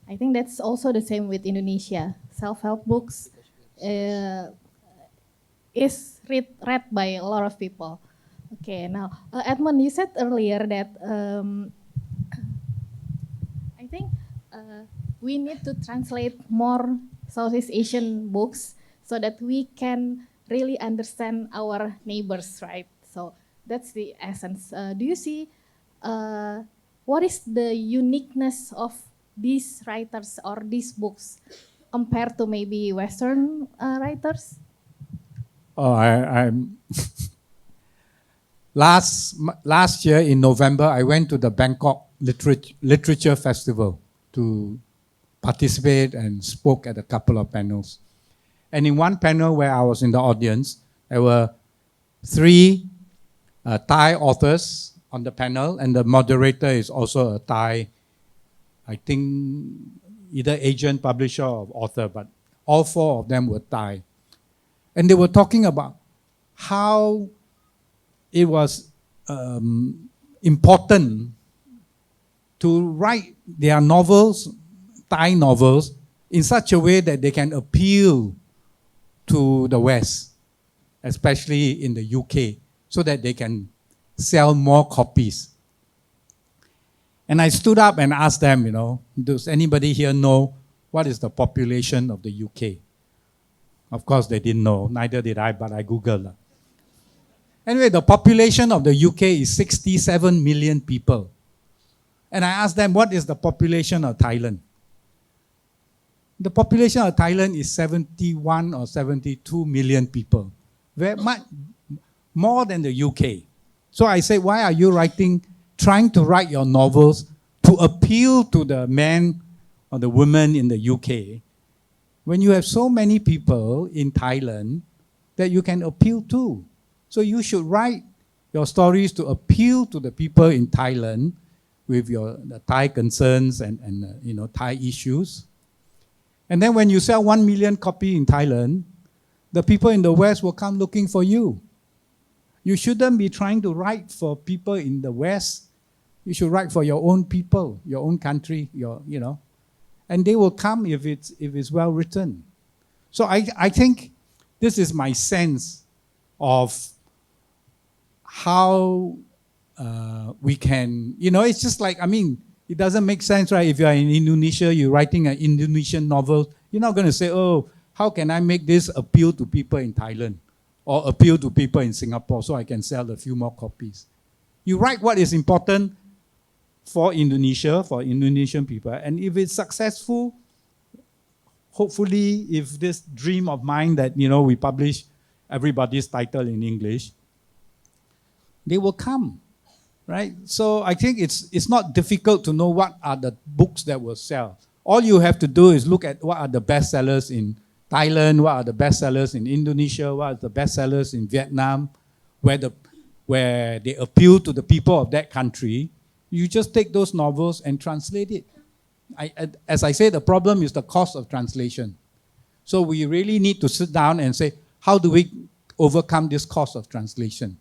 I think that's also the same with Indonesia. Self-help books is read by a lot of people. Okay, now Edmund, you said earlier that I think we need to translate more Southeast Asian books so that we can really understand our neighbors, right? So that's the essence. Do you see what is the uniqueness of these writers or these books compared to maybe Western writers? Oh, I'm last year in November, I went to the Bangkok Literature Festival to participate and spoke at a couple of panels. And in one panel where I was in the audience, there were 3 Thai authors on the panel, and the moderator is also a Thai, I think, either agent, publisher, or author, but all 4 of them were Thai. And they were talking about how it was important to write their novels, Thai novels, in such a way that they can appeal to the West, especially in the UK, so that they can sell more copies. And I stood up and asked them, does anybody here know what is the population of the UK? Of course, they didn't know, neither did I, but I Googled. Anyway, the population of the UK is 67 million people. And I asked them, what is the population of Thailand? The population of Thailand is 71 or 72 million people. Very much more than the UK. So I said, why are you trying to write your novels to appeal to the men or the women in the UK when you have so many people in Thailand that you can appeal to? So you should write your stories to appeal to the people in Thailand with the Thai concerns and Thai issues. And then when you sell 1 million copies in Thailand, the people in the West will come looking for you. You shouldn't be trying to write for people in the West. You should write for your own people, your own country, and they will come if it's well written. So I think this is my sense of how we can, it's just like, it doesn't make sense, right? If you're in Indonesia, you're writing an Indonesian novel, you're not going to say, oh, how can I make this appeal to people in Thailand or appeal to people in Singapore so I can sell a few more copies? You write what is important for Indonesia, for Indonesian people, and if it's successful, hopefully, if this dream of mine that, we publish everybody's title in English, they will come. Right? So I think it's not difficult to know what are the books that will sell. All you have to do is look at what are the bestsellers in Thailand, what are the bestsellers in Indonesia, what are the bestsellers in Vietnam, where they appeal to the people of that country. You just take those novels and translate it. As I say, the problem is the cost of translation. So we really need to sit down and say, how do we overcome this cost of translation?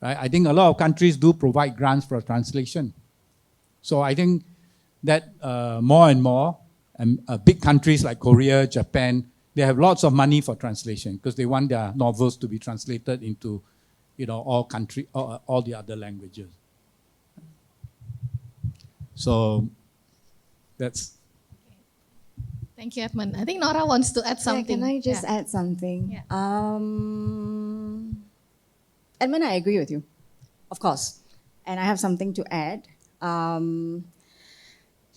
Right? I think a lot of countries do provide grants for translation. So I think that more and more, big countries like Korea, Japan, they have lots of money for translation because they want their novels to be translated into, all the other languages. So that's. Thank you, Edmund. I think Nora wants to add something. Yeah, can I just add something? Yeah. Edmund, I agree with you, of course. And I have something to add.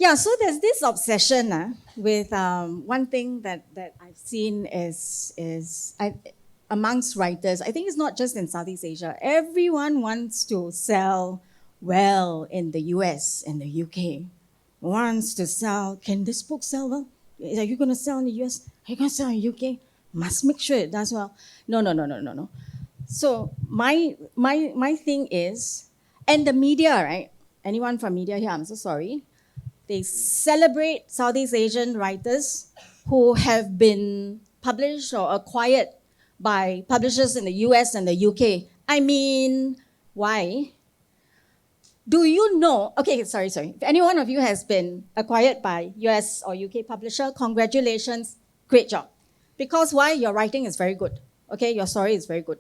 Yeah, so there's this obsession with one thing that I've seen amongst writers. I think it's not just in Southeast Asia. Everyone wants to sell well in the US and the UK. Wants to sell, can this book sell well? Are you going to sell in the US? Are you going to sell in the UK? Must make sure it does well. No. So my thing is, and the media, right? Anyone from media here, I'm so sorry. They celebrate Southeast Asian writers who have been published or acquired by publishers in the US and the UK. I mean, why? Do you know, okay, sorry. If any one of you has been acquired by US or UK publisher, congratulations, great job. Because why? Your writing is very good. Okay, your story is very good.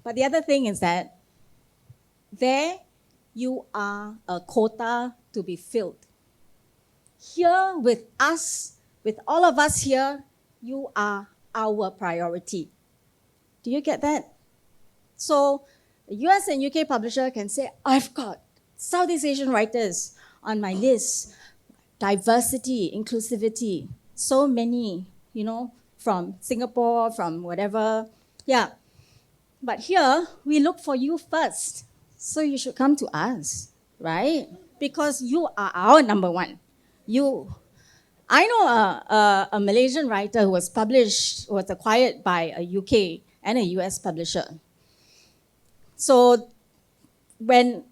But the other thing is that there you are a quota to be filled. Here with us, with all of us here, you are our priority. Do you get that? So the US and UK publisher can say, I've got Southeast Asian writers on my list. Diversity, inclusivity, so many, from Singapore, from whatever. Yeah. But here, we look for you first. So you should come to us, right? Because you are our number one. I know a Malaysian writer who was acquired by a UK and a US publisher. So when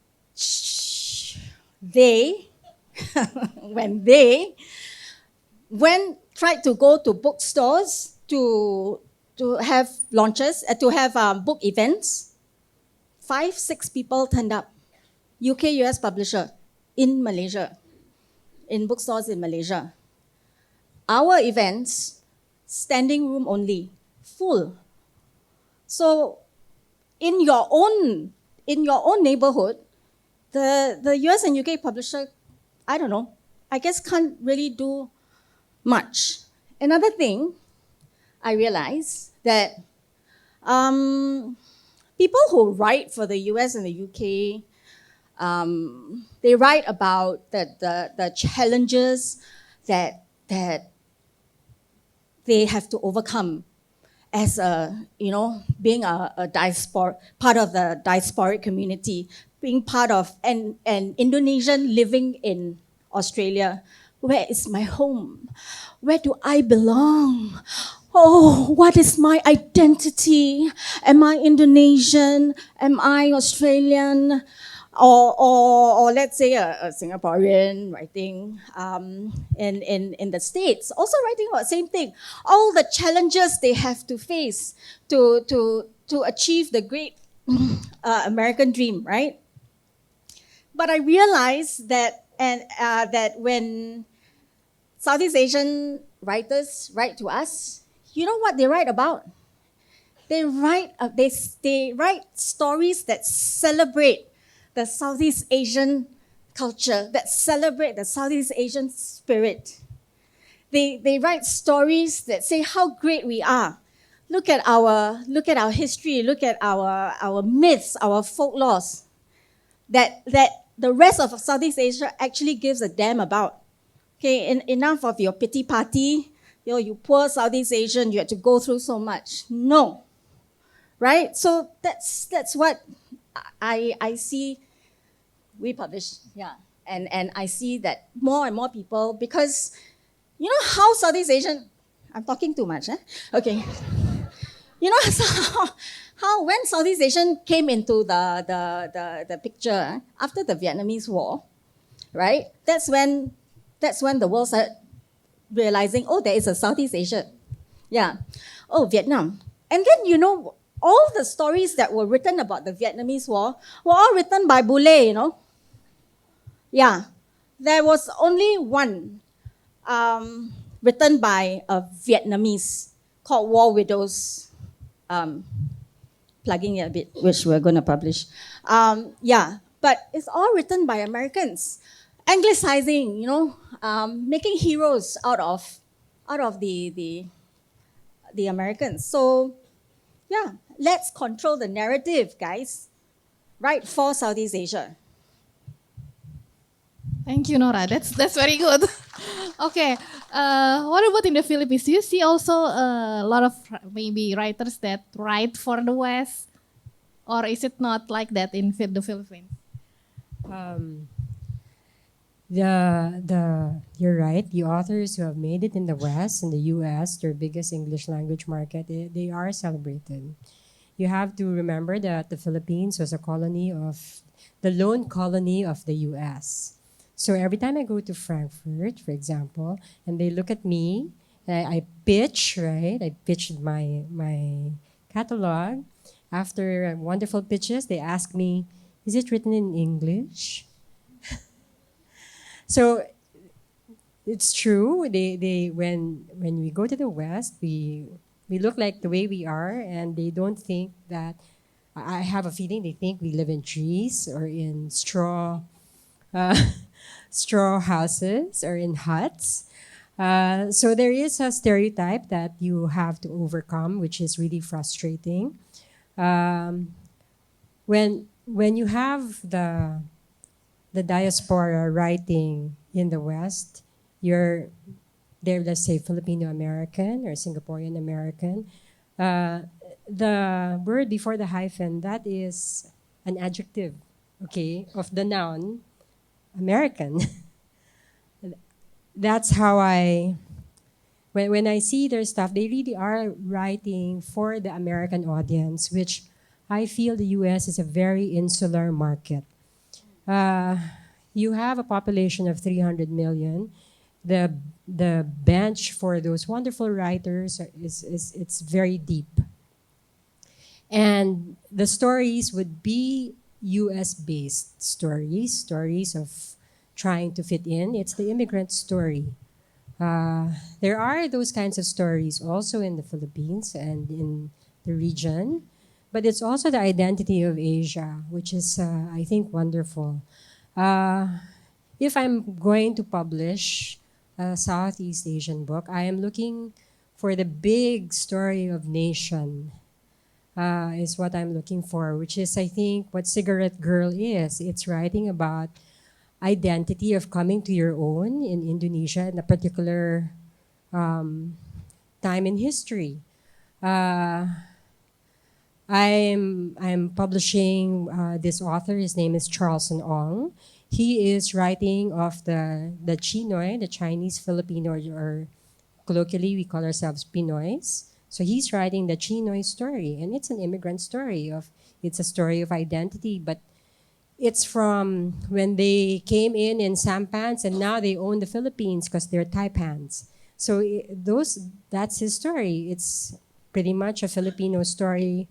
they tried to go to bookstores to have launches, to have book events, 5-6 people turned up. UK, US publisher in Malaysia, in bookstores in Malaysia. Our events, standing room only, full. So in your own neighborhood, the US and UK publisher, I don't know, I guess can't really do much. Another thing, I realized that people who write for the US and the UK, they write about the challenges that they have to overcome as being a diaspora, part of the diasporic community, being part of an Indonesian living in Australia. Where is my home? Where do I belong? Oh, what is my identity? Am I Indonesian? Am I Australian? Or let's say a Singaporean writing in the States, also writing about the same thing. All the challenges they have to face to achieve the great American dream, right? But I realized that that when Southeast Asian writers write to us, you know what they write about? They write stories that celebrate the Southeast Asian culture, that celebrate the Southeast Asian spirit. They write stories that say how great we are. Look at our history, look at our myths, our folklores, that the rest of Southeast Asia actually gives a damn about. Okay, enough of your pity party, you poor Southeast Asian, you had to go through so much. No. Right? So that's what I see we publish, yeah. And I see that more and more people, because you know how Southeast Asian, I'm talking too much, Okay. You know how when Southeast Asian came into the picture after the Vietnamese War, right? That's when the world started realizing, oh, there is a Southeast Asia. Yeah. Oh, Vietnam. And then, all the stories that were written about the Vietnamese War were all written by Boule, Yeah. There was only one written by a Vietnamese called War Widows. Plugging it a bit, which we're going to publish. But it's all written by Americans. Anglicizing, making heroes out of the Americans. So, yeah, let's control the narrative, guys. Right for Southeast Asia. Thank you, Nora. That's very good. Okay. What about in the Philippines? Do you see also a lot of maybe writers that write for the West, or is it not like that in the Philippines? Um, you're right. The authors who have made it in the West, in the U.S., their biggest English language market, they are celebrated. You have to remember that the Philippines was a colony of the lone colony of the U.S. So every time I go to Frankfurt, for example, and they look at me, I pitch, right? I pitched my catalog. After wonderful pitches, they ask me, "Is it written in English?" So it's true. They when we go to the West, we look like the way we are, and they don't think that. I have a feeling they think we live in trees or in uh, straw houses or in huts. So there is a stereotype that you have to overcome, which is really frustrating. Um, when you have the diaspora writing in the West, you're there, let's say Filipino American or Singaporean American. The word before the hyphen, that is an adjective, okay, of the noun American. That's how when I see their stuff, they really are writing for the American audience, which I feel the US is a very insular market. Uh, you have a population of 300 million. The bench for those wonderful writers is it's very deep. And the stories would be US based stories of trying to fit in. It's the immigrant story. There are those kinds of stories also in the Philippines and in the region, but it's also the identity of Asia, which is, I think, wonderful. If I'm going to publish a Southeast Asian book, I am looking for the big story of nation, is what I'm looking for, which is, I think, what Cigarette Girl is. It's writing about identity of coming to your own in Indonesia in a particular time in history. I'm publishing this author. His name is Charleston Ong. He is writing of the Chinoy, the Chinese Filipino, or colloquially we call ourselves Pinoys. So he's writing the Chinoy story, and it's an immigrant story it's a story of identity, but it's from when they came in sampans, and now they own the Philippines because they're Taipans. So that's his story. It's pretty much a Filipino story.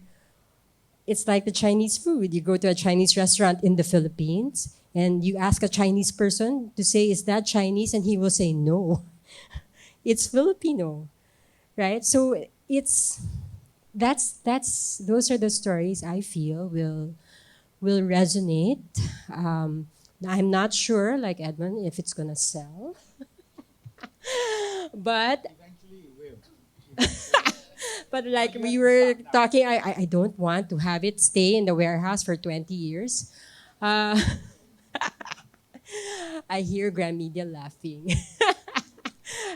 It's like the Chinese food. You go to a Chinese restaurant in the Philippines, and you ask a Chinese person to say, "Is that Chinese?" And he will say, "No, it's Filipino," right? So those are the stories I feel will resonate. I'm not sure, like Edmund, if it's gonna sell, but Eventually it will. but like we were talking, I don't want to have it stay in the warehouse for 20 years. Uh, I hear Gramedia laughing.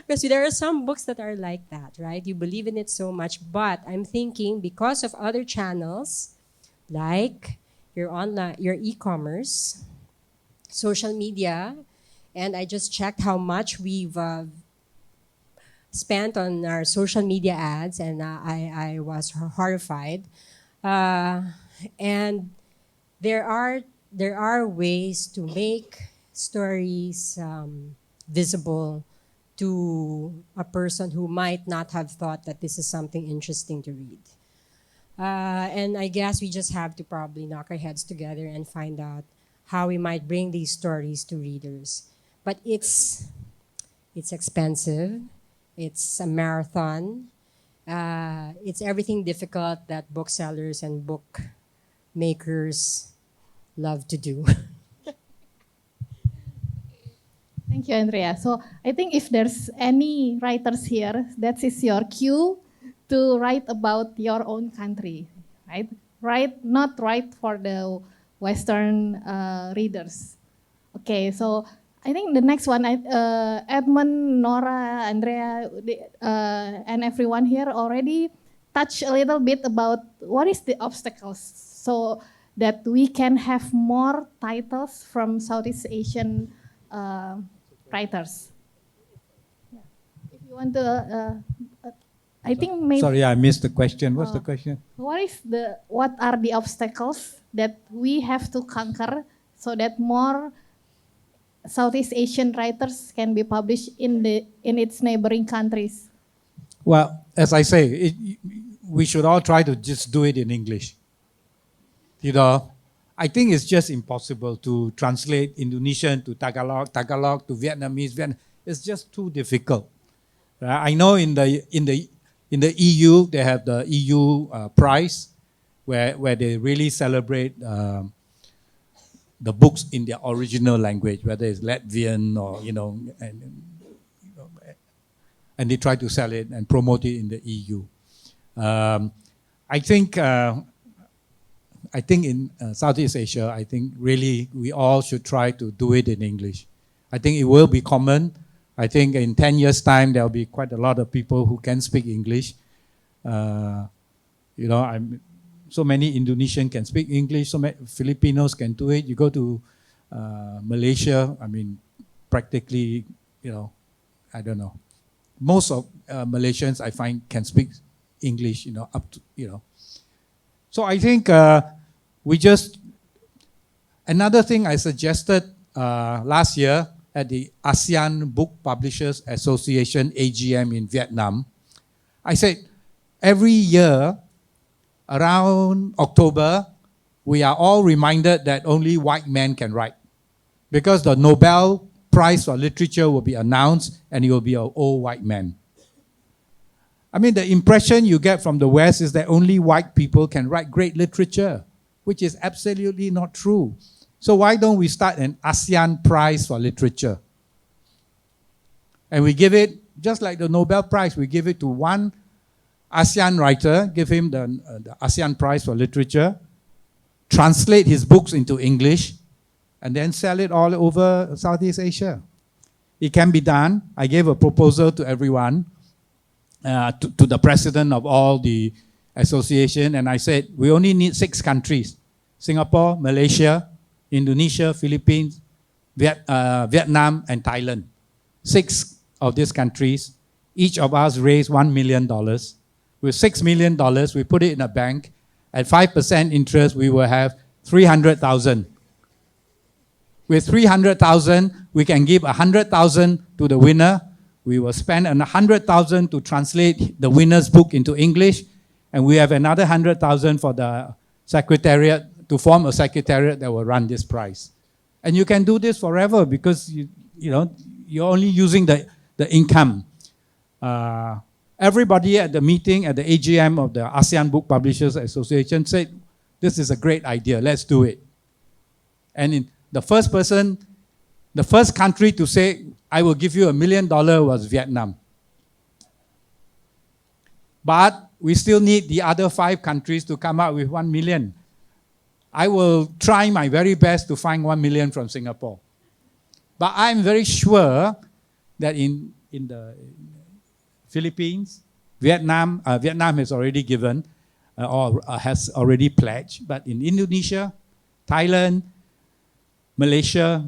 Because there are some books that are like that, right? You believe in it so much, but I'm thinking because of other channels, like your online, your e-commerce, social media, and I just checked how much we've spent on our social media ads, and I was horrified. And there are ways to make stories visible to a person who might not have thought that this is something interesting to read. And I guess we just have to probably knock our heads together and find out how we might bring these stories to readers. But it's expensive. It's a marathon. It's everything difficult that booksellers and book makers love to do. Thank you, Andrea. So I think if there's any writers here, that is your cue to write about your own country, right? Not write for the Western readers. Okay, so I think the next one, Edmund, Nora, Andrea, and everyone here already touched a little bit about what is the obstacles so that we can have more titles from Southeast Asian writers. If you want to, I think maybe. Sorry, I missed the question. What's the question? What are the obstacles that we have to conquer so that more Southeast Asian writers can be published in its neighboring countries? Well, as I say, we should all try to just do it in English. You know, I think it's just impossible to translate Indonesian to Tagalog, Tagalog to Vietnamese. It's just too difficult. I know in the EU they have the EU prize where they really celebrate the books in their original language, whether it's Latvian or and they try to sell it and promote it in the EU. I think in Southeast Asia, I think really we all should try to do it in English. I think it will be common. I think in 10 years' time, there will be quite a lot of people who can speak English. So many Indonesians can speak English, so many Filipinos can do it. You go to Malaysia, I mean, practically, I don't know. Most of Malaysians, I find, can speak English, So I think another thing I suggested last year at the ASEAN Book Publishers Association AGM in Vietnam, I said every year around October, we are all reminded that only white men can write because the Nobel Prize for Literature will be announced and it will be an old white man. I mean, the impression you get from the West is that only white people can write great literature, which is absolutely not true. So why don't we start an ASEAN Prize for Literature? And we give it, just like the Nobel Prize, we give it to one ASEAN writer, give him the ASEAN Prize for Literature, translate his books into English, and then sell it all over Southeast Asia. It can be done. I gave a proposal to everyone, to the president of all the association, and I said, we only need 6 countries: Singapore, Malaysia, Indonesia, Philippines, Vietnam, and Thailand. 6 of these countries, each of us raised $1 million. With $6 million, we put it in a bank. At 5% interest, we will have 300,000. With 300,000, we can give 100,000 to the winner. We will spend 100,000 to translate the winner's book into English, and we have another 100,000 for the secretariat to form a secretariat that will run this prize. And you can do this forever because you're only using the income. Everybody at the meeting, at the AGM of the ASEAN Book Publishers Association said, this is a great idea, let's do it. And the first country to say, I will give you $1 million was Vietnam. But we still need the other 5 countries to come up with 1 million. I will try my very best to find 1 million from Singapore. But I'm very sure that in the Philippines, Vietnam has already given or has already pledged. But in Indonesia, Thailand, Malaysia,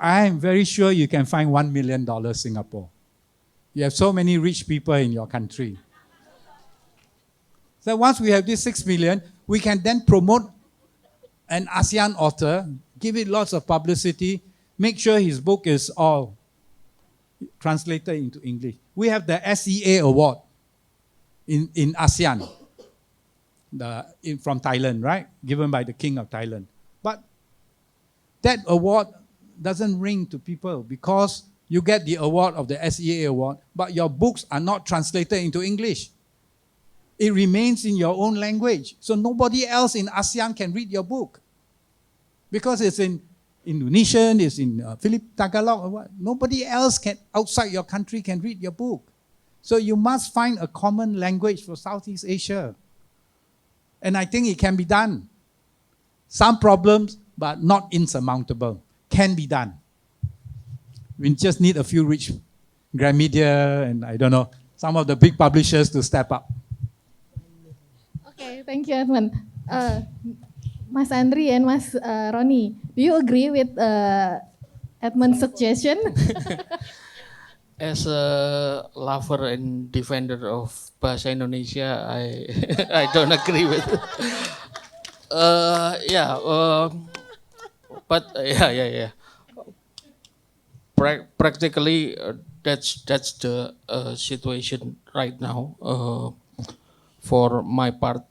I am very sure you can find $1 million Singapore. You have so many rich people in your country. So once we have this 6 million, we can then promote an ASEAN author, give it lots of publicity, make sure his book is all translated into English. We have the SEA award in ASEAN, from Thailand, right? Given by the King of Thailand. But that award doesn't ring to people because you get the award of the SEA award, but your books are not translated into English. It remains in your own language. So nobody else in ASEAN can read your book. Because it's in Indonesian, it's in Tagalog, or what. Nobody else outside your country can read your book. So you must find a common language for Southeast Asia. And I think it can be done. Some problems, but not insurmountable. Can be done. We just need a few rich Gramedia and I don't know, some of the big publishers to step up. Okay, thank you, Edmund. Mas Andry and Mas Roni, do you agree with Edmund's suggestion? As a lover and defender of bahasa Indonesia, I I don't agree with. Yeah, but yeah. Practically, that's the situation right now. For my part,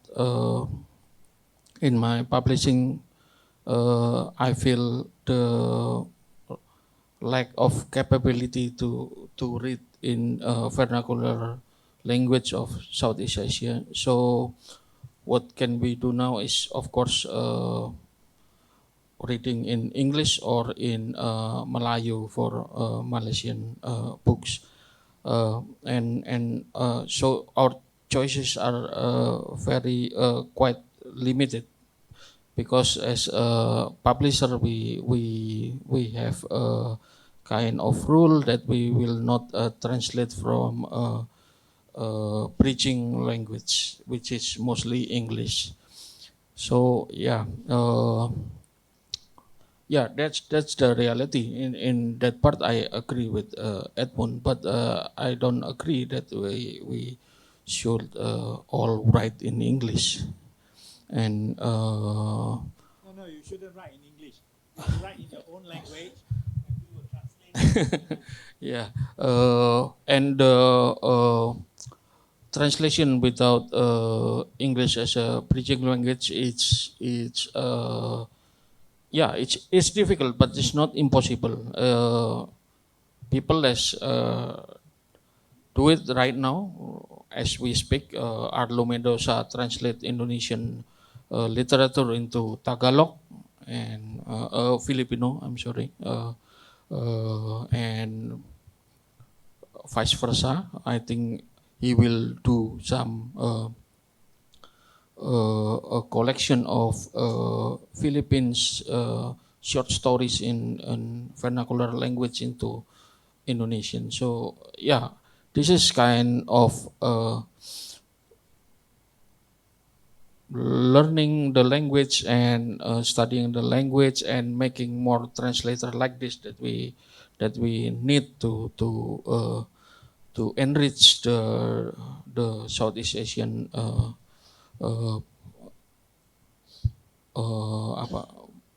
in my publishing, I feel the lack of capability to read in vernacular language of Southeast Asia. So what can we do now is, of course, reading in English or in Melayu for Malaysian books, and so our choices are very quite limited, because as a publisher we have a kind of rule that we will not translate from preaching language, which is mostly English. So yeah, that's the reality. In that part, I agree with Edmund, but I don't agree that we should all write in English. And No, you shouldn't write in English. You should write in your own language and we will translate. yeah, and translation without English as a bridging language, it's difficult, but it's not impossible. People as do it right now as we speak. Arlo Mendoza translate Indonesian literature into Tagalog and Filipino. I'm sorry, and vice versa. I think he will do some a collection of Philippines short stories in vernacular language into Indonesian. So yeah, this is kind of learning the language and studying the language and making more translator like this that we need to enrich the Southeast Asian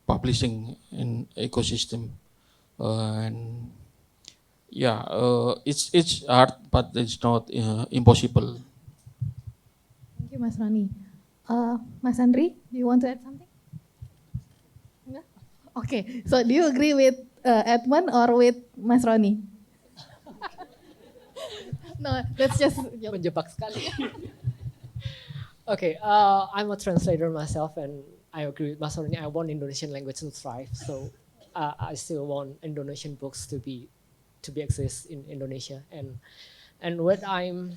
publishing in ecosystem, and yeah, it's hard, but it's not impossible. Thank you, Mas Roni. Mas Andry, do you want to add something? No? Okay, so do you agree with Edmund or with Mas Roni? No, that's just Menjebak sekali. Okay, I'm a translator myself, and I agree with Mas Roni. I want Indonesian language to thrive, so I still want Indonesian books to exist in Indonesia. And what I'm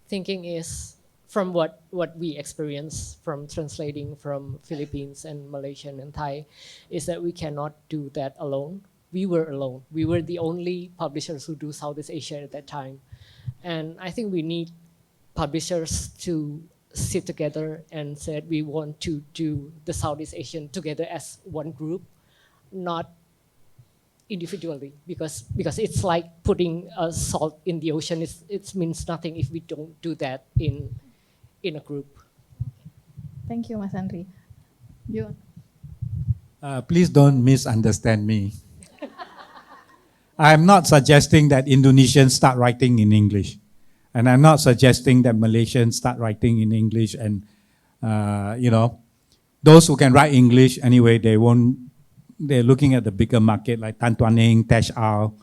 thinking is, from what we experience from translating from Philippines and Malaysian and Thai, is that we cannot do that alone. We were alone. We were the only publishers who do Southeast Asia at that time. And I think we need publishers to sit together and said we want to do the Southeast Asian together as one group, not individually, because it's like putting salt in the ocean. It means nothing if we don't do that in a group. Thank you, Mas Andry. You. Please don't misunderstand me. I'm not suggesting that Indonesians start writing in English. And I'm not suggesting that Malaysians start writing in English. And, those who can write English, anyway, they're looking at the bigger market like Tan Tuan Eng, Tash Al,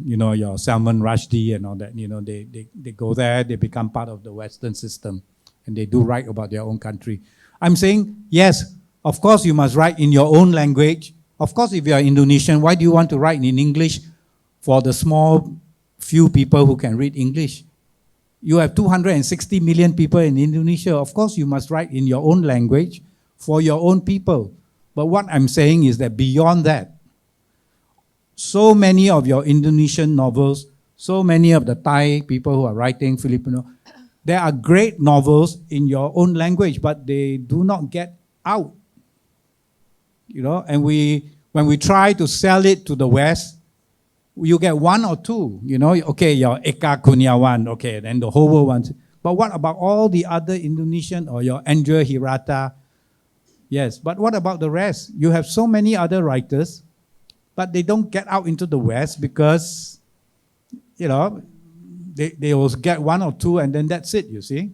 your Salman Rushdie and all that. They go there, they become part of the Western system, and they do write about their own country. I'm saying, yes, of course you must write in your own language. Of course, if you are Indonesian, why do you want to write in English for the small few people who can read English? You have 260 million people in Indonesia. Of course, you must write in your own language for your own people. But what I'm saying is that beyond that, so many of your Indonesian novels, so many of the Thai people who are writing Filipino, there are great novels in your own language, but they do not get out. You know, and when we try to sell it to the West, you get one or two, you know, okay, your Eka Kurniawan, okay, then the whole world wants it. But what about all the other Indonesian or your Andry Hirata? Yes, but what about the rest? You have so many other writers, but they don't get out into the West because, you know, they will get one or two and then that's it, you see.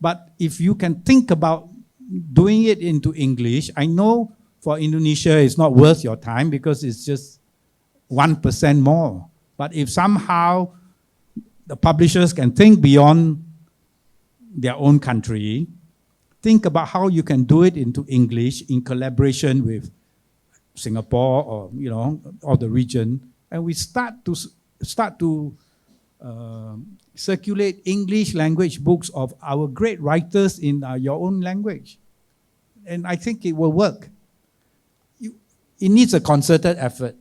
But if you can think about doing it into English, I know for Indonesia it's not worth your time because it's just 1% more. But if somehow the publishers can think beyond their own country, think about how you can do it into English in collaboration with Singapore or, you know, or the region, and we start to circulate English language books of our great writers in your own language. And I think it will work. It needs a concerted effort,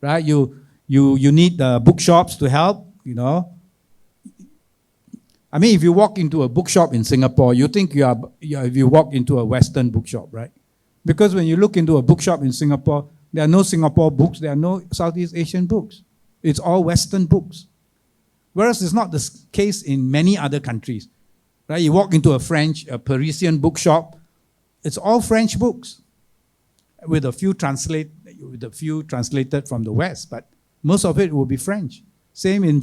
right? You need the bookshops to help, you know. I mean, if you walk into a bookshop in Singapore, you think if you walk into a Western bookshop, right? Because when you look into a bookshop in Singapore, there are no Singapore books, there are no Southeast Asian books. It's all Western books. Whereas it's not the case in many other countries. Right? You walk into a Parisian bookshop, it's all French books, with a few translated from the West, but most of it will be French. Same in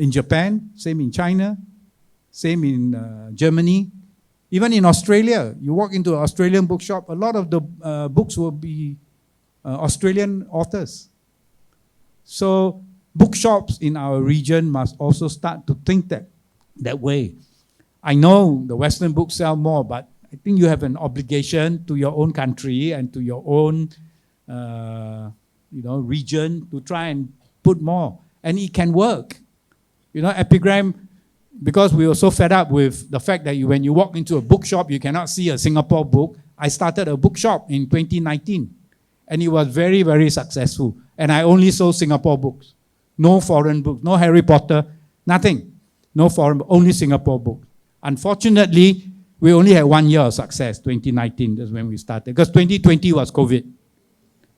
Japan, same in China, same in Germany. Even in Australia, you walk into an Australian bookshop, a lot of the books will be Australian authors. So bookshops in our region must also start to think that way. I know the Western books sell more, but I think you have an obligation to your own country and to your own region to try and put more. And it can work. You know, Epigram, because we were so fed up with the fact that when you walk into a bookshop, you cannot see a Singapore book. I started a bookshop in 2019, and it was very, very successful. And I only sold Singapore books. No foreign books, no Harry Potter, nothing. No foreign, only Singapore books. Unfortunately, we only had 1 year of success, 2019, that's when we started. Because 2020 was COVID,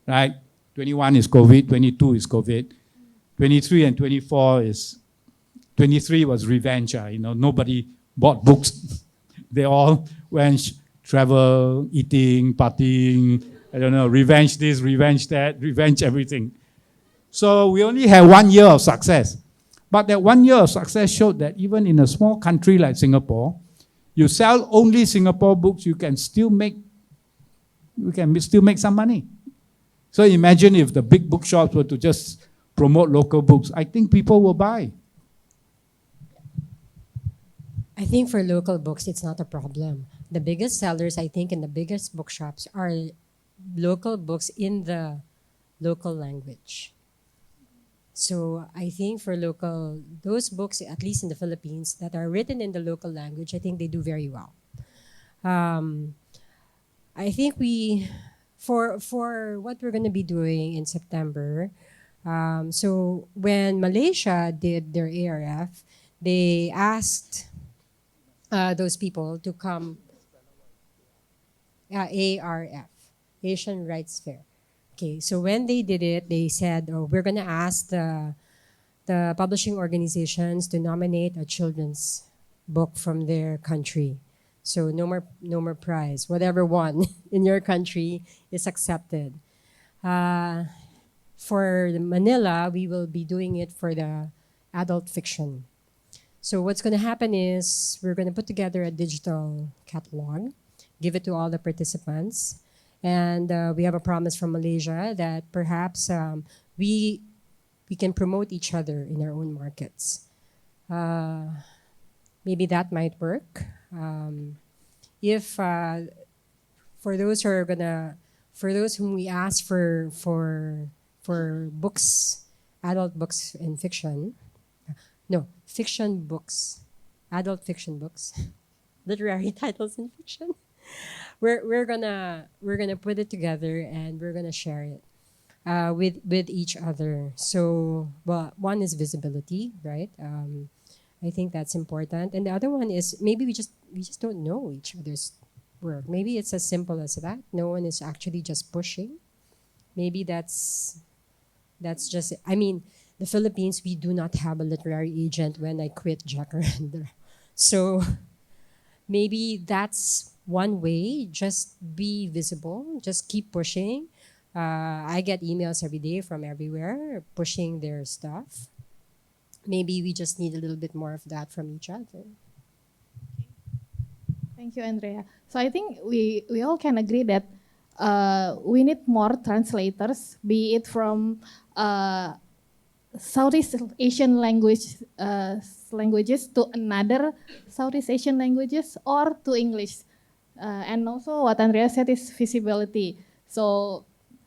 right? 21 is COVID, 22 is COVID. 23 and 24 is... 23 was revenge. Nobody bought books. They all went travel, eating, partying, revenge this, revenge that, revenge everything. So we only had 1 year of success. But that 1 year of success showed that even in a small country like Singapore, you sell only Singapore books, you can still make some money. So imagine if the big bookshops were to just promote local books. I think people will buy. I think for local books, it's not a problem. The biggest sellers, I think, in the biggest bookshops are local books in the local language. So I think for those books, at least in the Philippines, that are written in the local language, I think they do very well. I think for what we're going to be doing in September, so when Malaysia did their ARF, they asked those people to come, ARF, Asian Rights Fair. Okay, so when they did it, they said, we're going to ask the publishing organizations to nominate a children's book from their country. So no more prize. Whatever won in your country is accepted. For Manila, we will be doing it for the adult fiction. So what's going to happen is we're going to put together a digital catalog, give it to all the participants, and we have a promise from Malaysia that perhaps we can promote each other in our own markets. Maybe that might work. If for those whom we ask for books, adult books and fiction. No, fiction books, adult fiction books, literary titles in fiction. We're gonna put it together and we're gonna share it. with each other. So, well, one is visibility, right? I think that's important, and the other one is maybe we just don't know each other's work. Maybe it's as simple as that. No one is actually just pushing. Maybe that's just. I mean, the Philippines, we do not have a literary agent when I quit Jacaranda. So maybe that's one way. Just be visible. Just keep pushing. I get emails every day from everywhere pushing their stuff. Maybe we just need a little bit more of that from each other. Thank you, Andrea. So I think we all can agree that we need more translators, be it from Southeast Asian languages to another Southeast Asian languages or to English. And also what Andrea said is visibility. So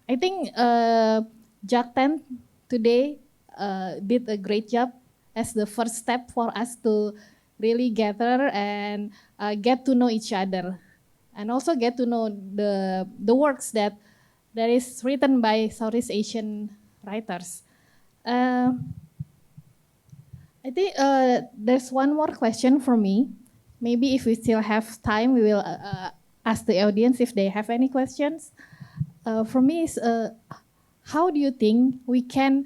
I think JAC10 today did a great job as the first step for us to really gather and get to know each other, and also get to know the works that is written by Southeast Asian writers. I think there's one more question for me. Maybe if we still have time, we will ask the audience if they have any questions. For me, is how do you think we can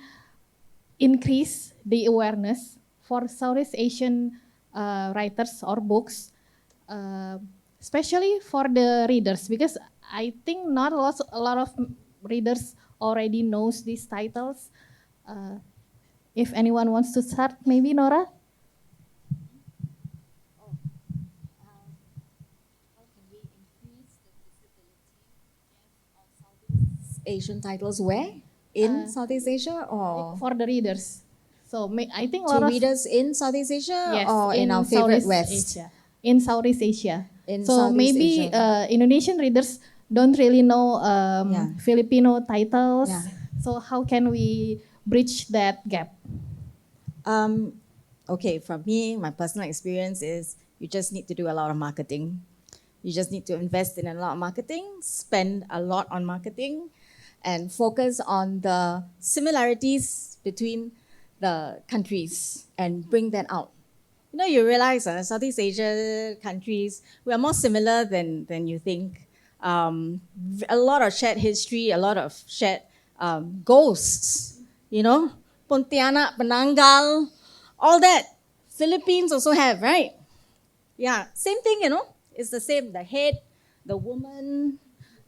increase the awareness for Southeast Asian writers or books, especially for the readers? Because I think not a lot of readers already knows these titles. If anyone wants to start, maybe Nora? Asian titles where? In Southeast Asia or For the readers. So I think a to lot of readers in Southeast Asia yes, or in our favorite West? Asia. In Southeast Asia. In So Southeast maybe Asia. Indonesian readers don't really know Yeah. Filipino titles. Yeah. So how can we bridge that gap? Okay, from me, my personal experience is you just need to do a lot of marketing. You just need to invest in a lot of marketing, spend a lot on marketing, and focus on the similarities between the countries and bring that out. You know, you realize Southeast Asia countries, we are more similar than you think. A lot of shared history, a lot of shared ghosts, you know, Pontianak, Penanggal, all that. Philippines also have, right? Yeah, same thing, you know, it's the same, the head, the woman,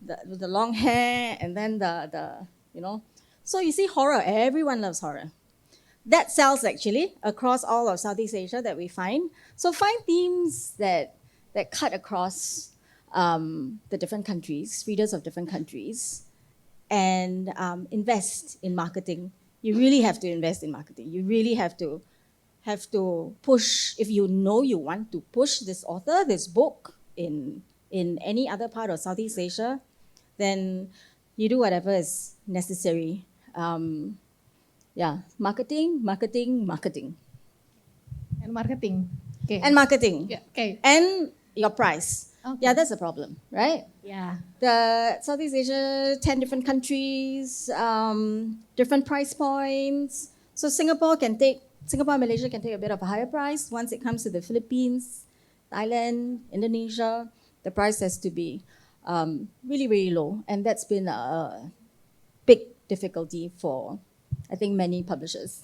the long hair, and then the you know. So you see horror, everyone loves horror. That sells actually across all of Southeast Asia that we find. So find themes that cut across the different countries, readers of different countries, and invest in marketing. You really have to invest in marketing. You really have to push. If you know you want to push this author, this book in any other part of Southeast Asia, then you do whatever is necessary. Marketing. And marketing. Okay. And marketing. Yeah, okay. And your price. Okay. Yeah, that's a problem, right? Yeah. The Southeast Asia, 10 different countries, different price points. So Singapore and Malaysia can take a bit of a higher price. Once it comes to the Philippines, Thailand, Indonesia, the price has to be really, really low. And that's been a big difficulty for, I think, many publishers.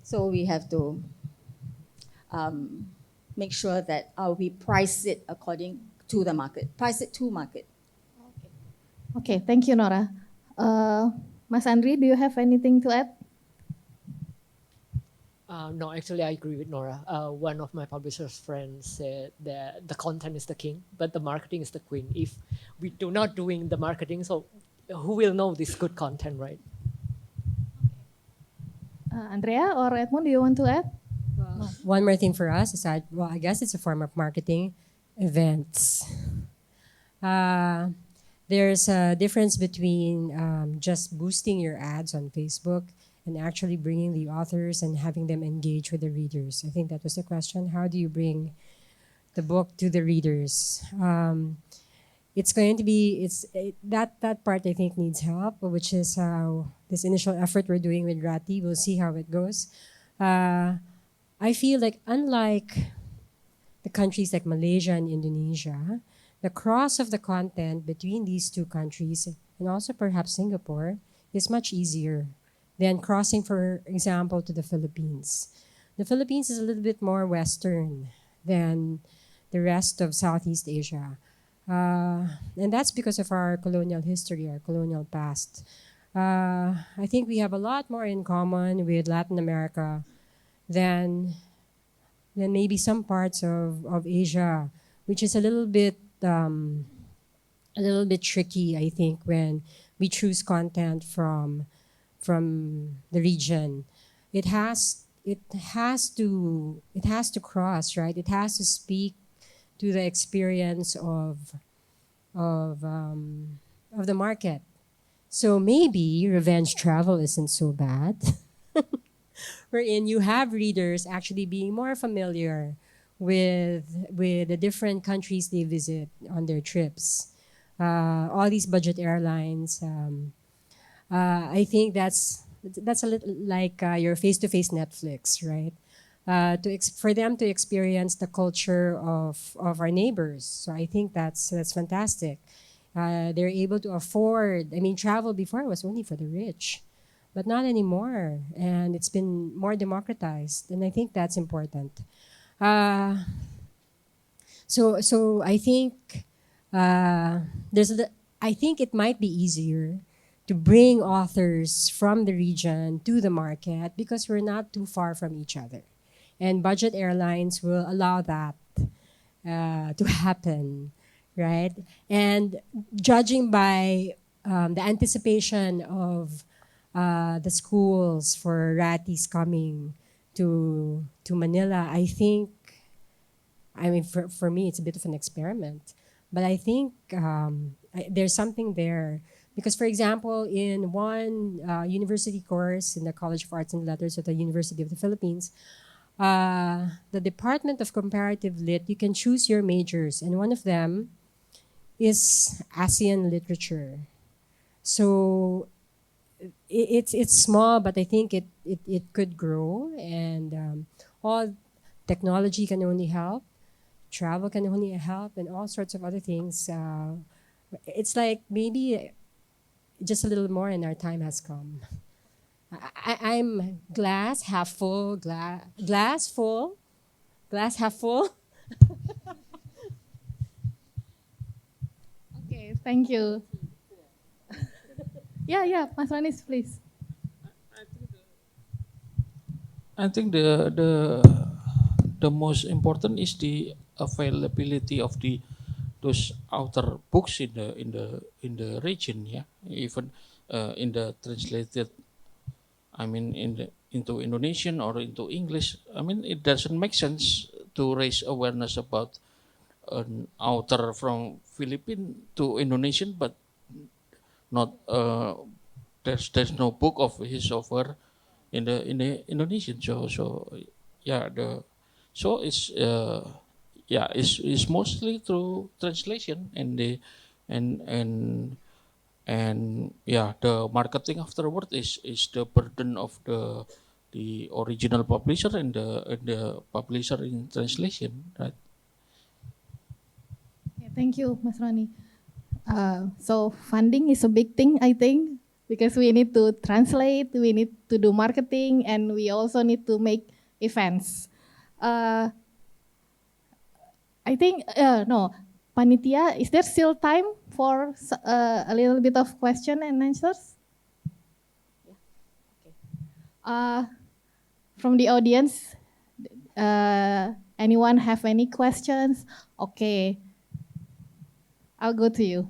So we have to make sure that we price it according to the market. Price it to market. Okay, thank you, Nora. Mas Andry, do you have anything to add? No, actually, I agree with Nora. One of my publisher's friends said that the content is the king, but the marketing is the queen. If we do not doing the marketing, so who will know this good content, right? Andrea or Edmund, do you want to add? One more thing for us is that, well, I guess it's a form of marketing, events. There's a difference between just boosting your ads on Facebook and actually bringing the authors and having them engage with the readers. I think that was the question. How do you bring the book to the readers? it's going to be that part I think needs help, which is this initial effort we're doing with Rati. We'll see how it goes. I feel like unlike the countries like Malaysia and Indonesia, the cross of the content between these two countries and also perhaps Singapore is much easier than crossing, for example, to the Philippines. The Philippines is a little bit more Western than the rest of Southeast Asia. And that's because of our colonial history, our colonial past. I think we have a lot more in common with Latin America than maybe some parts of Asia, which is a little bit tricky, I think, when we choose content from the region. It has to cross, right? It has to speak to the experience of the market. So maybe revenge travel isn't so bad. Wherein you have readers actually being more familiar with the different countries they visit on their trips. All these budget airlines. I think that's a little like your face-to-face Netflix, right? For them to experience the culture of our neighbors. So I think that's fantastic. They're able to afford. I mean, travel before was only for the rich, but not anymore, and it's been more democratized, and I think that's important. So I think I think it might be easier to bring authors from the region to the market because we're not too far from each other. And budget airlines will allow that to happen, right? And judging by the anticipation of the schools for Rati's coming to Manila, I think, for me, it's a bit of an experiment. But I think there's something there. Because, for example, in one university course in the College of Arts and Letters at the University of the Philippines, the Department of Comparative Lit, you can choose your majors, and one of them is ASEAN literature. So it's small, but I think it could grow, and all technology can only help, travel can only help, and all sorts of other things. It's like maybe just a little more and our time has come. I'm glass half full, glass full, glass half full. Okay, thank you. Yeah, Mas Ranis, please. I think the most important is the availability of those author books in the region, yeah. Even in the translated, I mean, into Indonesian or into English. I mean, it doesn't make sense to raise awareness about an author from Philippines to Indonesian, but not there's no book of his or her in the Indonesian. So yeah, it's mostly through translation and the marketing afterward is the burden of the original publisher and the publisher in translation, right? Yeah, thank you, Mas Rani. So funding is a big thing, I think, because we need to translate, we need to do marketing, and we also need to make events. I think, no, Panitia, is there still time for a little bit of question and answers? From the audience, anyone have any questions? Okay, I'll go to you.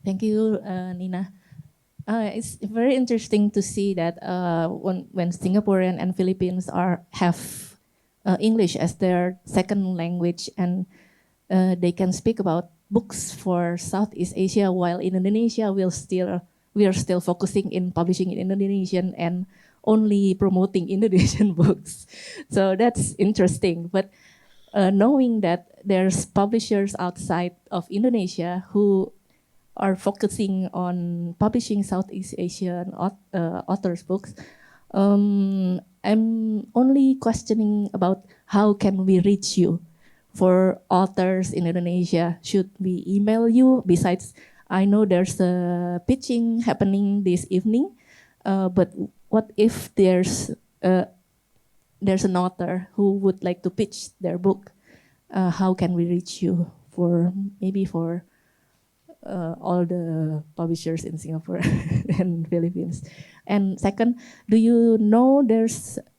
Thank you, Nina. It's very interesting to see that when Singaporean and Philippines have English as their second language, and they can speak about books for Southeast Asia, while in Indonesia we'll still we are still focusing in publishing in Indonesian and only promoting Indonesian books. So that's interesting. But knowing that there's publishers outside of Indonesia who are focusing on publishing Southeast Asian authors' books, I'm only questioning about how can we reach you for authors in Indonesia. Should we email you? Besides, I know there's a pitching happening this evening, but what if there's an author who would like to pitch their book? How can we reach you for all the publishers in Singapore and Philippines? And second, do you know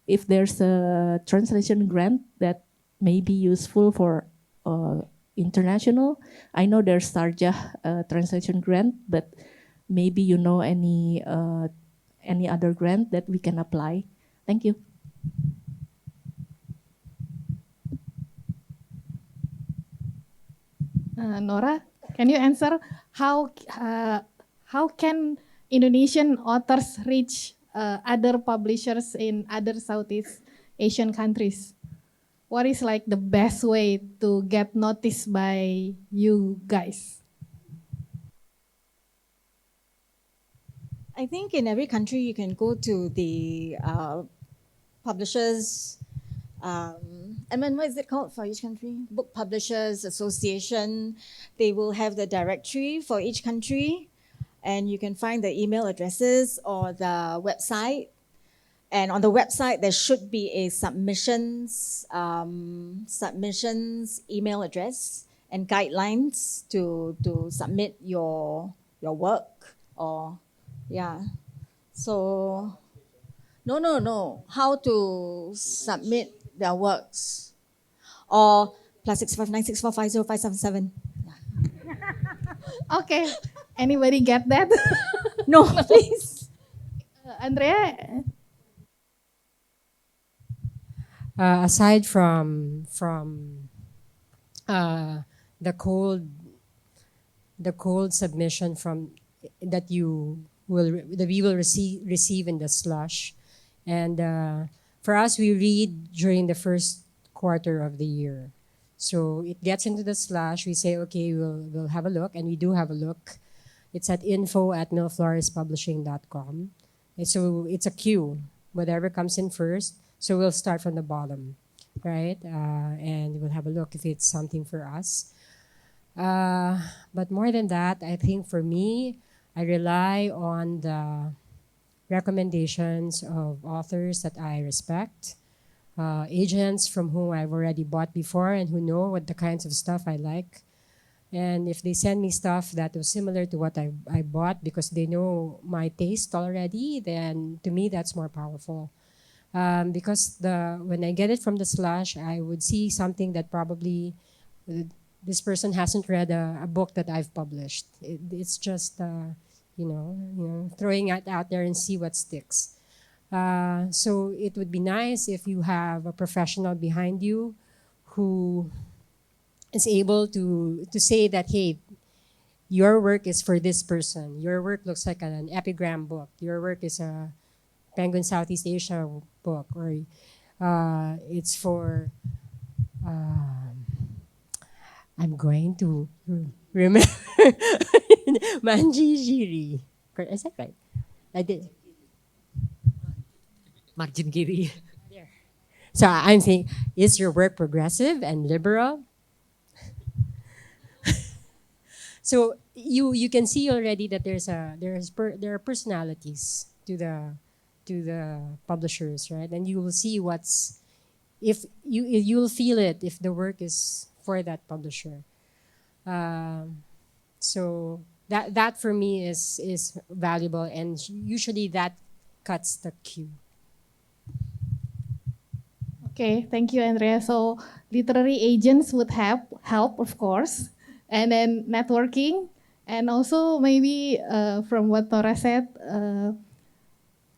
if there's a translation grant that may be useful for international? I know there's Sarjah translation grant, but maybe you know any other grant that we can apply. Thank you. Nora, can you answer how can Indonesian authors reach other publishers in other Southeast Asian countries? What is like the best way to get noticed by you guys? I think in every country you can go to the publishers, and then what is it called for each country? Book Publishers Association. They will have the directory for each country, and you can find the email addresses or the website. And on the website, there should be a submissions email address and guidelines to submit your work or yeah. So no. How to submit their works or +659645057. Okay, anybody get that? No, please. Andrea. Aside from the cold submission from that we will receive in the slush, and for us we read during the first quarter of the year, so it gets into the slush. We say okay, we'll have a look, and we do have a look. It's at info@milflorespublishing.com, and so it's a queue. Whatever comes in first. So we'll start from the bottom, right? And we'll have a look if it's something for us. But more than that, I think for me, I rely on the recommendations of authors that I respect, agents from whom I've already bought before and who know what the kinds of stuff I like. And if they send me stuff that was similar to what I bought because they know my taste already, then to me that's more powerful. Because when I get it from the slush, I would see something that probably this person hasn't read a book that I've published. It's just throwing it out there and see what sticks. So it would be nice if you have a professional behind you who is able to say that, hey, your work is for this person. Your work looks like an epigram book. Your work is a Penguin Southeast Asia book, or it's for I'm going to remember Manjijiri. Is that right? I did. Margin kiri. So I'm saying, is your work progressive and liberal? So you can see already that there are personalities to the publishers, right? And you will see if you'll feel it if the work is for that publisher. So that for me is valuable, and usually that cuts the queue. Okay, thank you, Andrea. So literary agents would help, of course, and then networking, and also maybe from what Nora said,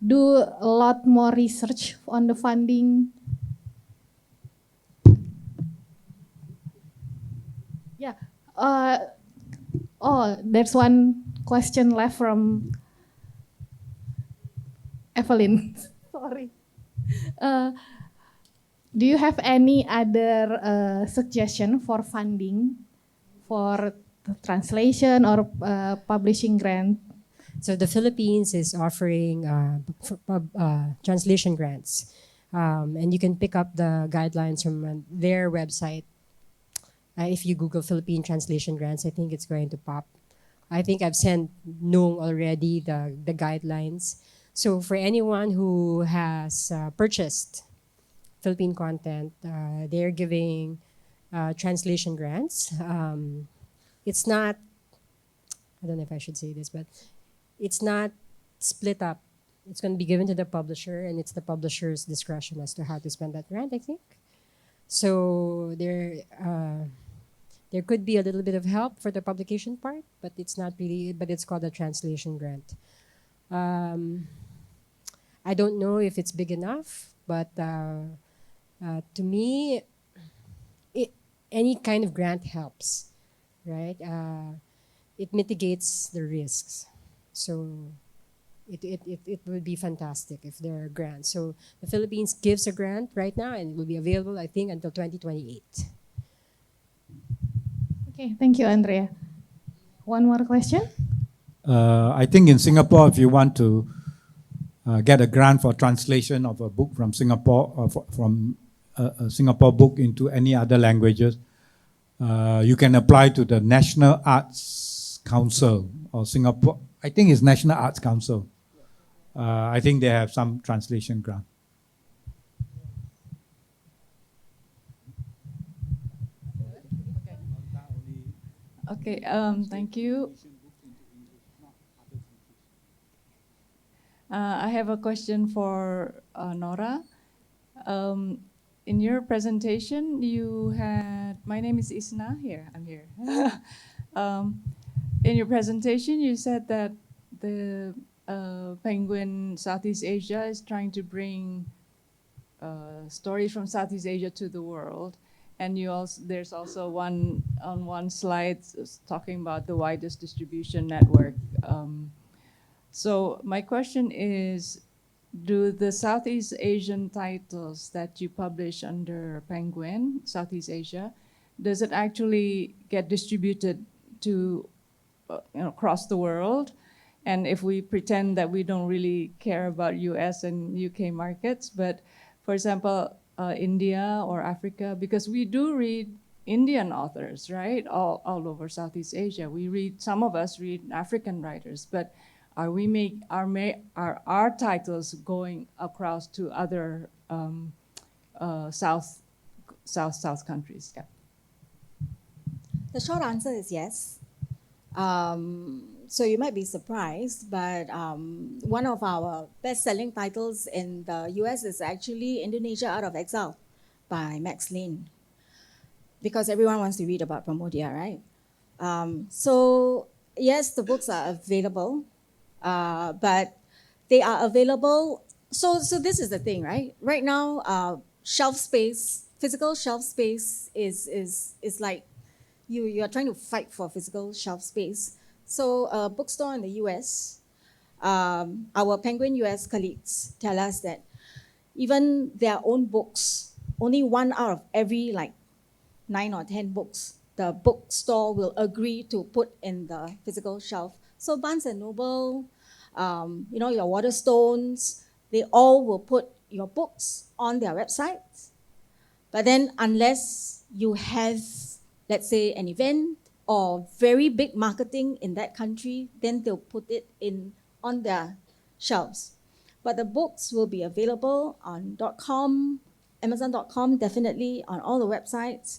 do a lot more research on the funding. Yeah. There's one question left from Evelyn. Sorry. Uh, do you have any other suggestion for funding for the translation or publishing grant? So the Philippines is offering translation grants, and you can pick up the guidelines from their website. If you Google Philippine translation grants, I think it's going to pop. I think I've sent Nung already the guidelines. So for anyone who has purchased Philippine content, they're giving translation grants. It's not, I don't know if I should say this, but it's not split up. It's going to be given to the publisher, and it's the publisher's discretion as to how to spend that grant, I think. So there could be a little bit of help for the publication part, but it's not really, but it's called a translation grant. I don't know if it's big enough, but to me, any kind of grant helps, right? It mitigates the risks. So it would be fantastic if there are grants. So the Philippines gives a grant right now, and it will be available, I think, until 2028. Okay, thank you, Andrea. One more question? I think in Singapore, if you want to get a grant for translation of a book from Singapore, or from a Singapore book into any other languages, you can apply to the National Arts Council or Singapore. I think it's National Arts Council. I think they have some translation grant. Okay, thank you. I have a question for Nora. In your presentation, you had, my name is Isna, I'm here. In your presentation, you said that the Penguin Southeast Asia is trying to bring stories from Southeast Asia to the world. And you also, there's also one on one slide talking about the widest distribution network. So my question is, do the Southeast Asian titles that you publish under Penguin Southeast Asia, does it actually get distributed to across the world? And if we pretend that we don't really care about US and UK markets, but for example, India or Africa, because we do read Indian authors, right? All over Southeast Asia. We read, some of us read African writers, but are our titles going across to other South countries? Yeah. The short answer is yes. So you might be surprised, but one of our best-selling titles in the US is actually Indonesia Out of Exile by Max Lane, because everyone wants to read about Pramodia, right? So yes, the books are available, but they are available. So this is the thing, right? Right now, shelf space, physical shelf space is like you are trying to fight for physical shelf space. So a bookstore in the US, our Penguin US colleagues tell us that even their own books, only 1 out of every 9 or 10 books, the bookstore will agree to put in the physical shelf. So Barnes & Noble, your Waterstones, they all will put your books on their websites. But then unless you have, let's say, an event or very big marketing in that country, then they'll put it on their shelves. But the books will be available on .com, Amazon.com, definitely on all the websites.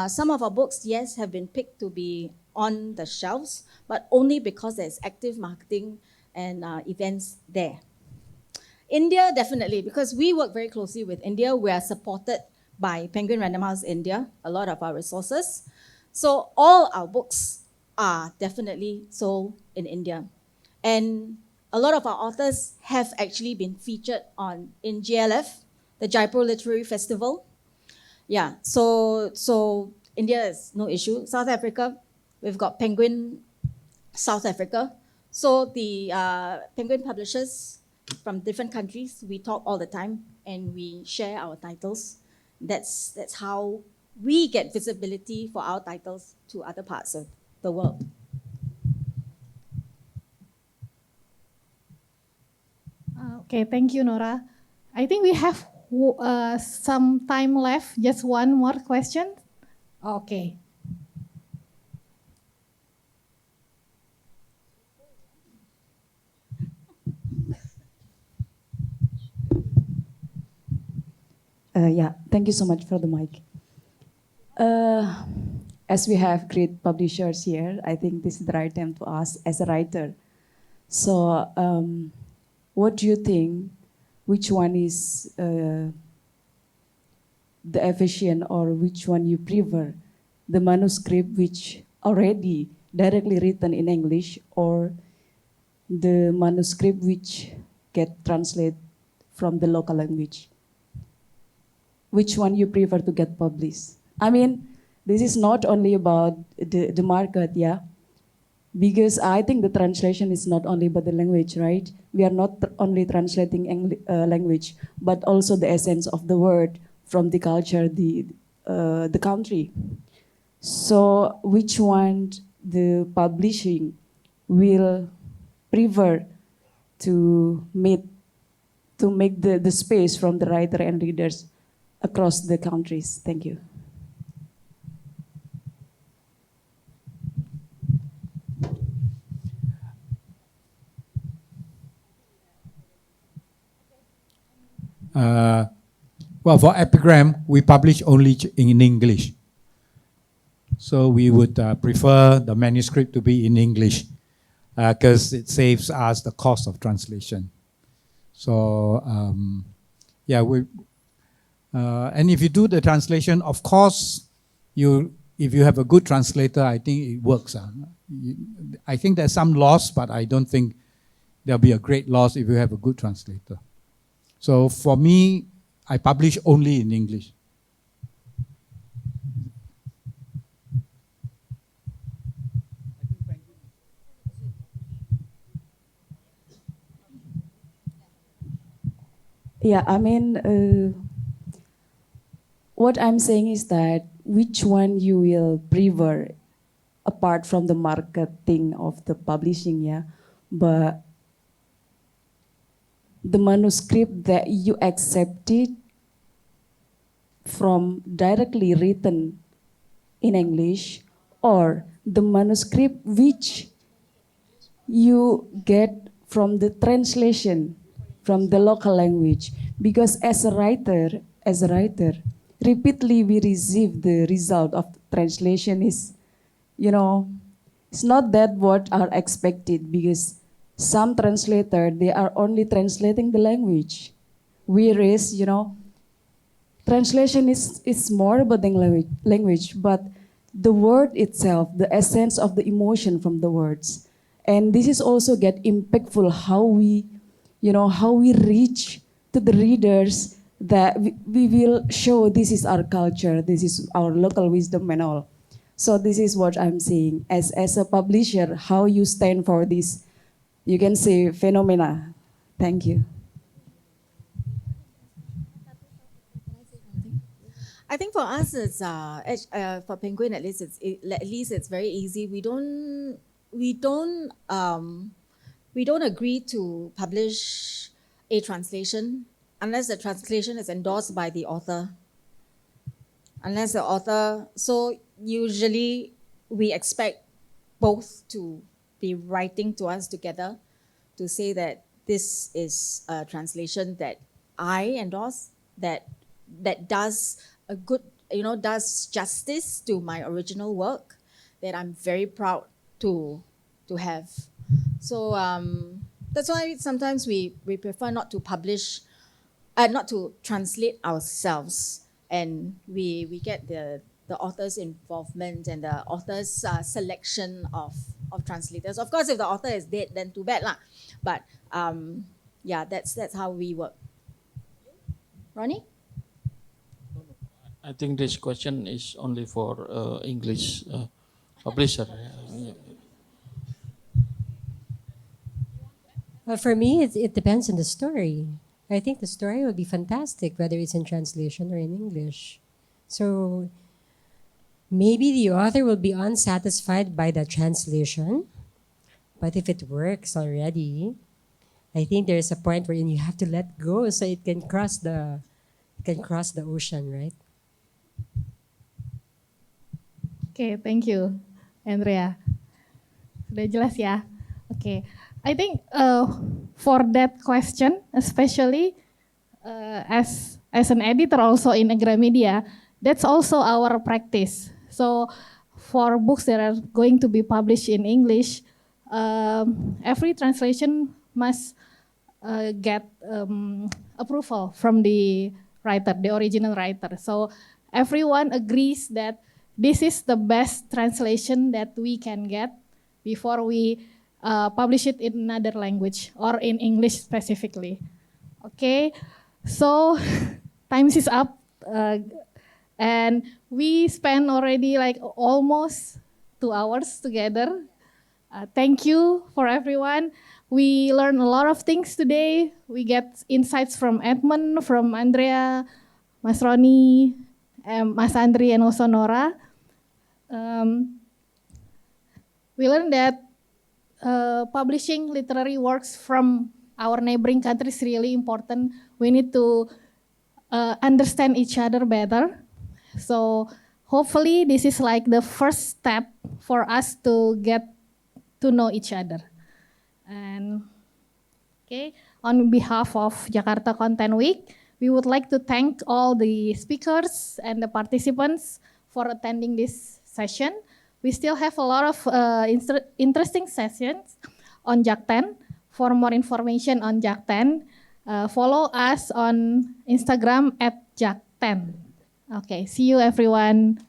Some of our books, yes, have been picked to be on the shelves, but only because there's active marketing and events there. India, definitely, because we work very closely with India. We are supported by Penguin Random House India, a lot of our resources. So all our books are definitely sold in India. And a lot of our authors have actually been featured in JLF, the Jaipur Literary Festival. Yeah, so India is no issue. South Africa, we've got Penguin South Africa. So the Penguin publishers from different countries. We talk all the time and we share our titles. That's how we get visibility for our titles to other parts of the world. Okay, thank you, Nora. I think we have some time left. Just one more question. Okay. Yeah, thank you so much for the mic. As we have great publishers here, I think this is the right time to ask as a writer. So, what do you think? Which one is the efficient, or which one you prefer? The manuscript which already directly written in English, or the manuscript which get translated from the local language? Which one you prefer to get published? I mean, this is not only about the market, yeah? Because I think the translation is not only about the language, right? We are not only translating language, but also the essence of the word from the culture, the country. So which one the publishing will prefer to make the space from the writer and readers across the countries? Thank you. Well, for epigram, we publish only in English. So we would prefer the manuscript to be in English because it saves us the cost of translation. So yeah, and if you do the translation, of course, if you have a good translator, I think it works. I think there's some loss, but I don't think there'll be a great loss if you have a good translator. So for me, I publish only in English. Yeah, I mean, what I'm saying is that which one you will prefer apart from the marketing of the publishing, yeah, but the manuscript that you accepted from directly written in English, or the manuscript which you get from the translation from the local language. Because as a writer, repeatedly we receive the result of the translation is, it's not that what are expected, because some translator, they are only translating the language. Whereas, translation is more about the language, but the word itself, the essence of the emotion from the words. And this is also get impactful how we reach to the readers, that we will show this is our culture, this is our local wisdom and all. So this is what I'm saying. As a publisher, how you stand for this, you can say, phenomena. Thank you. I think for us, it's for Penguin at least it's very easy. We don't agree to publish a translation unless the translation is endorsed by the author. Unless the author, so usually we expect both to be writing to us together to say that this is a translation that I endorse, that does a good, does justice to my original work, that I'm very proud to have. So that's why sometimes we prefer not to publish, not to translate ourselves, and we get the author's involvement and the author's selection of translators. Of course, if the author is dead, then too bad lah. But yeah, that's how we work. Ronnie? I think this question is only for English publisher. For me, it depends on the story. I think the story would be fantastic, whether it's in translation or in English. So maybe the author will be unsatisfied by the translation, but if it works already, I think there's a point wherein you have to let go so it can cross the ocean, right? Okay, thank you, Andrea. Sudah jelas ya? Okay, I think for that question, especially as an editor also in Agramedia, that's also our practice. So for books that are going to be published in English, every translation must get approval from the writer, the original writer. So everyone agrees that this is the best translation that we can get before we publish it in another language or in English specifically. Okay, so time is up, and we spent already like almost 2 hours together. Thank you for everyone. We learned a lot of things today. We get insights from Edmund, from Andrea, Mas Roni, Mas Andry, and also Nora. We learned that publishing literary works from our neighboring countries is really important. We need to understand each other better. So hopefully this is like the first step for us to get to know each other. And okay, on behalf of Jakarta Content Week, we would like to thank all the speakers and the participants for attending this session. We still have a lot of interesting sessions on Jak10. For more information on Jak10, follow us on Instagram @Jak10. Okay, see you everyone.